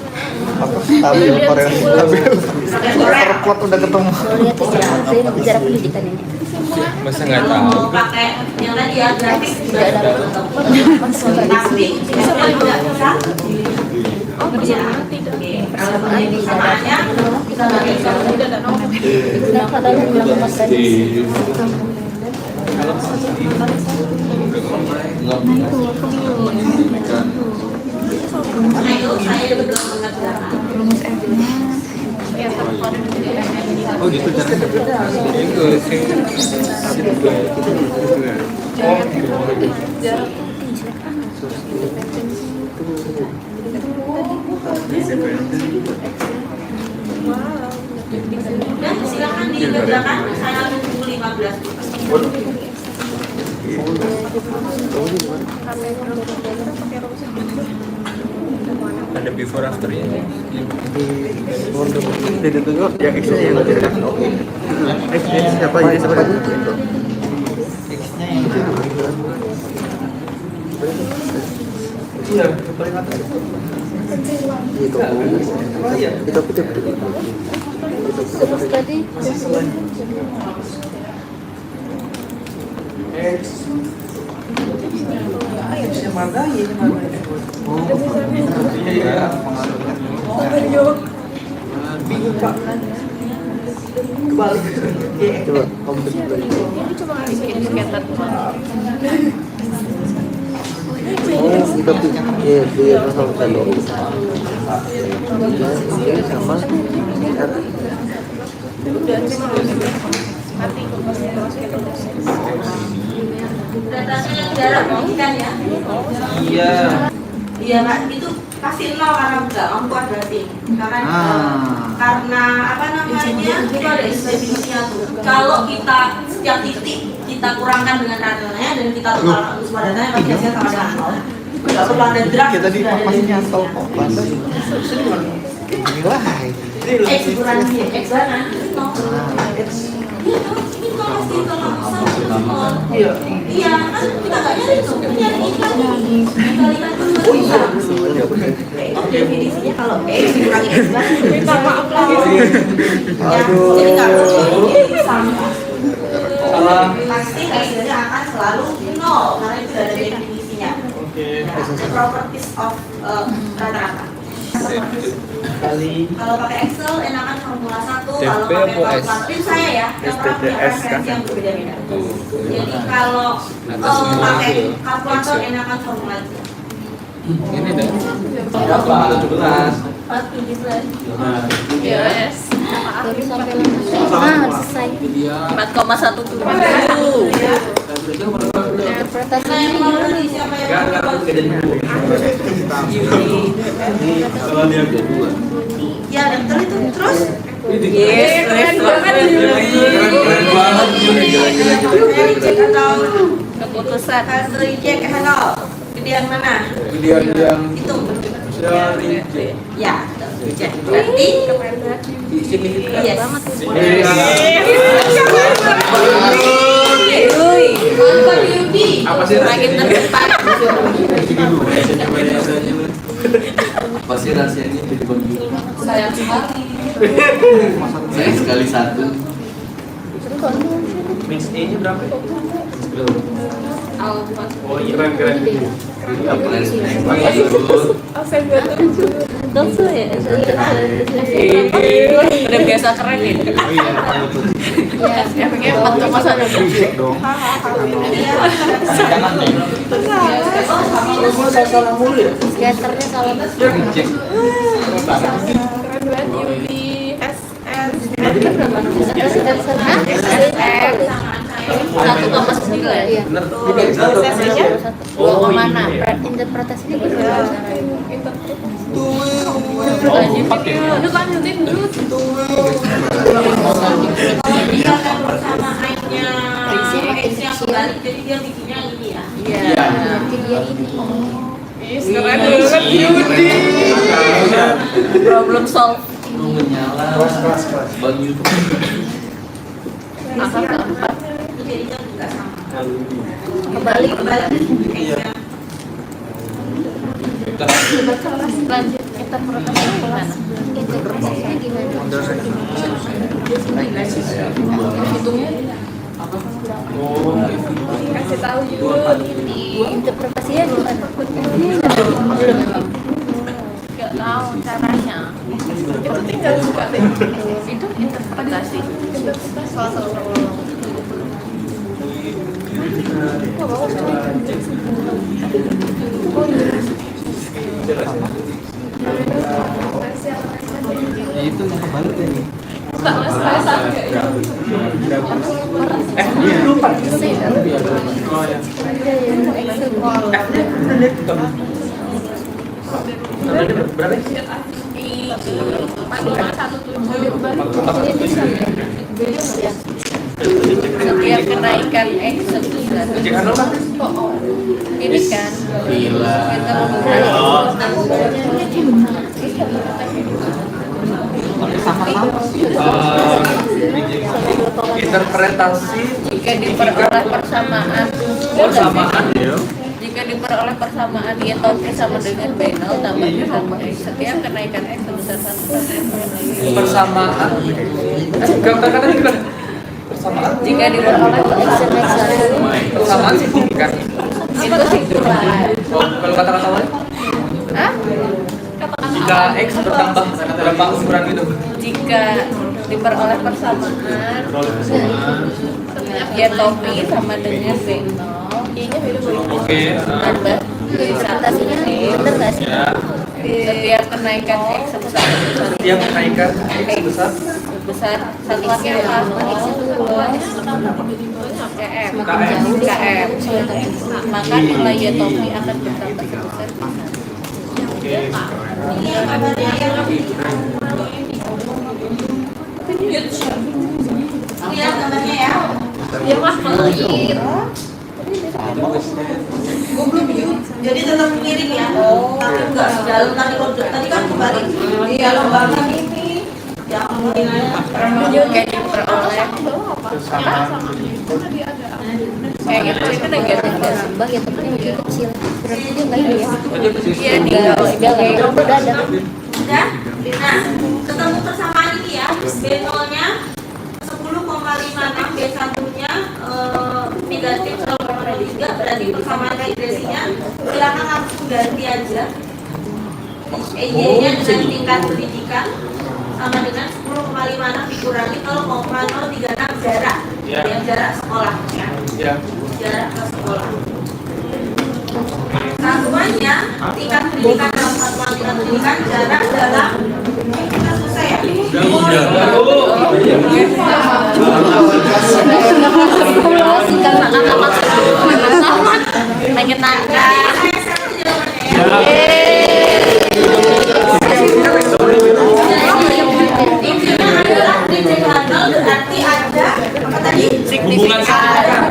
apa? Tabel Korea. Pakai Corel. Plot udah ketemu. Kalau lihat sejarah pendidikan ini. Masa nggak Kalau tahu? mau pakai yang tadi ya grafik sudah ada. Tapi bisa tidak bisa. Oh, bisa. Oke. Kalau begini persamaannya kita pakai Kenapa dalam bilang mas tadi? ayo saya belum mengerjakan. Oh gitu caranya. Itu sing Dan silakan dikerjakan, saya tunggu 15 menit. ada before afternya. Jadi itu yang X-nya yang tidak. X-nya siapa ini sebenarnya? X-nya yang iya, paling atas. Itu. Oh iya. Itu. Terus tadi Coba komplit lagi. Bikin skater. Oh, kita punya dia sama tadi. Ini sama. Datanya yang jarak kan ya? Iya. Iya Kak, itu pasti nol karena enggak mampu berarti. Karena apa namanya? Itu ada definisinya tuh. Kalau kita setiap titik kita kurangkan dengan ratanya dan kita tukarkan semua datanya pasti hasilnya sama dengan nol. Enggak perlu ada drag. Kita tadi pasti nyantol kok. Inilah. X kurangi X kan nol. Iya, ini nol pasti kalau nol. Iya, kan kita nggak nyari tuh, kita nyari ini dikalikan dulu. Definisinya kalau X dikurangi X banget. Minta maaf lagi. Jadi nggak perlu sama. Pasti hasilnya akan selalu nol karena itu sudah ada definisinya. The properties of rata-rata. Kalau pakai Excel enakan formula 1, kalau pakai kalkulator itu saya ya, yang orang punya referensi yang berbeda-beda. Jadi kalau pakai kalkulator enakan formula 3. Ini deh. Berapa? 4 Yes. baru sampai lama. Selesai. 4,17. Interpretasi Saya mau beli siapa yang mau ya daftar itu terus Yes, keren banget. Keren banget. reject atau Keputusan. hasil reject atau pilihan mana Dia yang itu dari ya reject berarti yes Bukan Yubi. apa sih Makin terdepan. Apa sih rahasianya jadi begitu? Sayang sekali. Saya sekali satu. mix A-nya berapa? Alfa. Oh iya keren. Keren. Dosu ya. Udah biasa keren ya. Efeknya 4,1. Cek dong. Jangan deh. Salah mulu ya. Skaternya salah besar. Cek. Satu koma sembilan. Iya. Dua koma enam. Interpretasinya gimana? Lanjutin dulu. Dia kan bersama I-nya X-nya kembali jadi dia bikinnya ini ya. Iya. Berarti dia ini. Problem solve. Lu menyala. Bang YouTube. Angka keempat. Itu jadinya juga sama. Kembali. Lanjut interpretasi gimana? Interpretasinya gimana? Hitungnya Kasih tahu Interpretasinya gimana? nggak tahu caranya. Itu tinggal buka deh. Itu interpretasi. Ya itu yang kembali tadi. Lupa. Berapa? Setiap kenaikan X sebesar Jangan lupa. ini kan Gila. kita membuka Interpretasi jika diperoleh persamaan persamaan ya. jika diperoleh persamaan Y topi sama dengan B0 tambahnya sama X. Setiap kenaikan X sebesar 1%. Persamaan. Kata-kata gimana? Persamaan. Jika diperoleh Persamaan signifikan. itu signifikan. Kalau kata-kata lain? Hah? Jika X bertambah berapa ukuran itu? Jika diperoleh persamaan Y topi sama dengan B0, Y-nya Oke. tambah Presentasinya bener nggak sih? Ya. setiap kenaikan X sebesar Setiap kenaikan X besar. besar satuannya apa? KM. KM. Maka nilai Y topi akan bertambah sebesar Oke. Ini yang kabarnya lihat gambarnya ya. Ya mas pelit. Gue belum mute. Jadi tetap miring ya. Tapi enggak sedalam tadi kan kembali di dalam bagian ini. Yang Juga diperoleh kayak gitu itu negatif ya. Tambah ya tapi lebih kecil. Berarti dia nggak ini ya? Iya di Udah ada. udah. Nah, ketemu persamaan ini ya. B0-nya 10,56, B1-nya negatif 0,3, berarti persamaan regresinya silakan langsung ganti aja. EY-nya dengan tingkat pendidikan sama dengan 10,56 dikurangi 0,036 jarak. Yang jarak sekolah ya. Ya. Jarak ke sekolah. Satuannya tingkat pendidikan dalam satuan tingkat pendidikan jarak dalam kita selesai ya. Berarti ada apa tadi? Hubungan signifikan.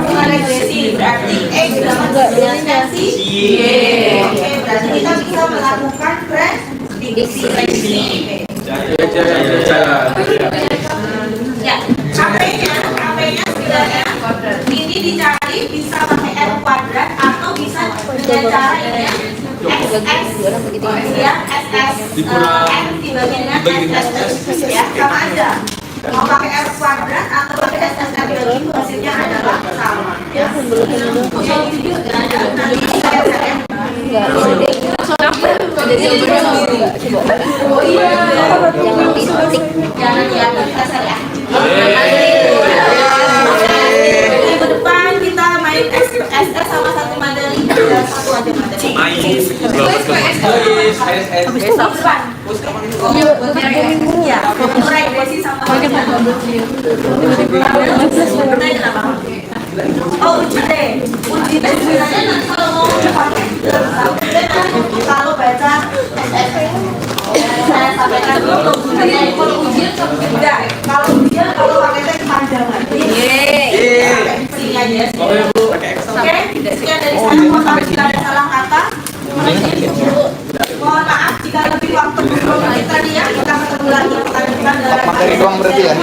Hubungan regresi berarti X dapat berdelineasi Y. Oke, berarti kita bisa melakukan prediksi. Ya, KP-nya sebenarnya ini dicari bisa pakai R kuadrat atau bisa dengan cara ini ya. SS ya, SS N dibagi dengan SS ya, sama aja. Mau pakai R kuadrat atau pakai SS N dibagi itu hasilnya adalah sama ya. Nanti saya oh iya, jangan diatur kasar ya. Minggu depan kita main SS sama satu materi dan satu aja materi. Besok depan. Ya, regresi sama oh, uji deh. Uji deh sebenarnya nanti kalau mau pakai kalau baca SS saya sampaikan dulu kalau ujian enggak, kalau ujian kalau pakai teks panjangan. Sini aja. Oke, sekian dari saya. Mohon maaf jika ada salah kata. Mohon maaf jika lebih waktu tadi ya. Kita ketemu lagi pertandingan dalam Materi doang berarti ya?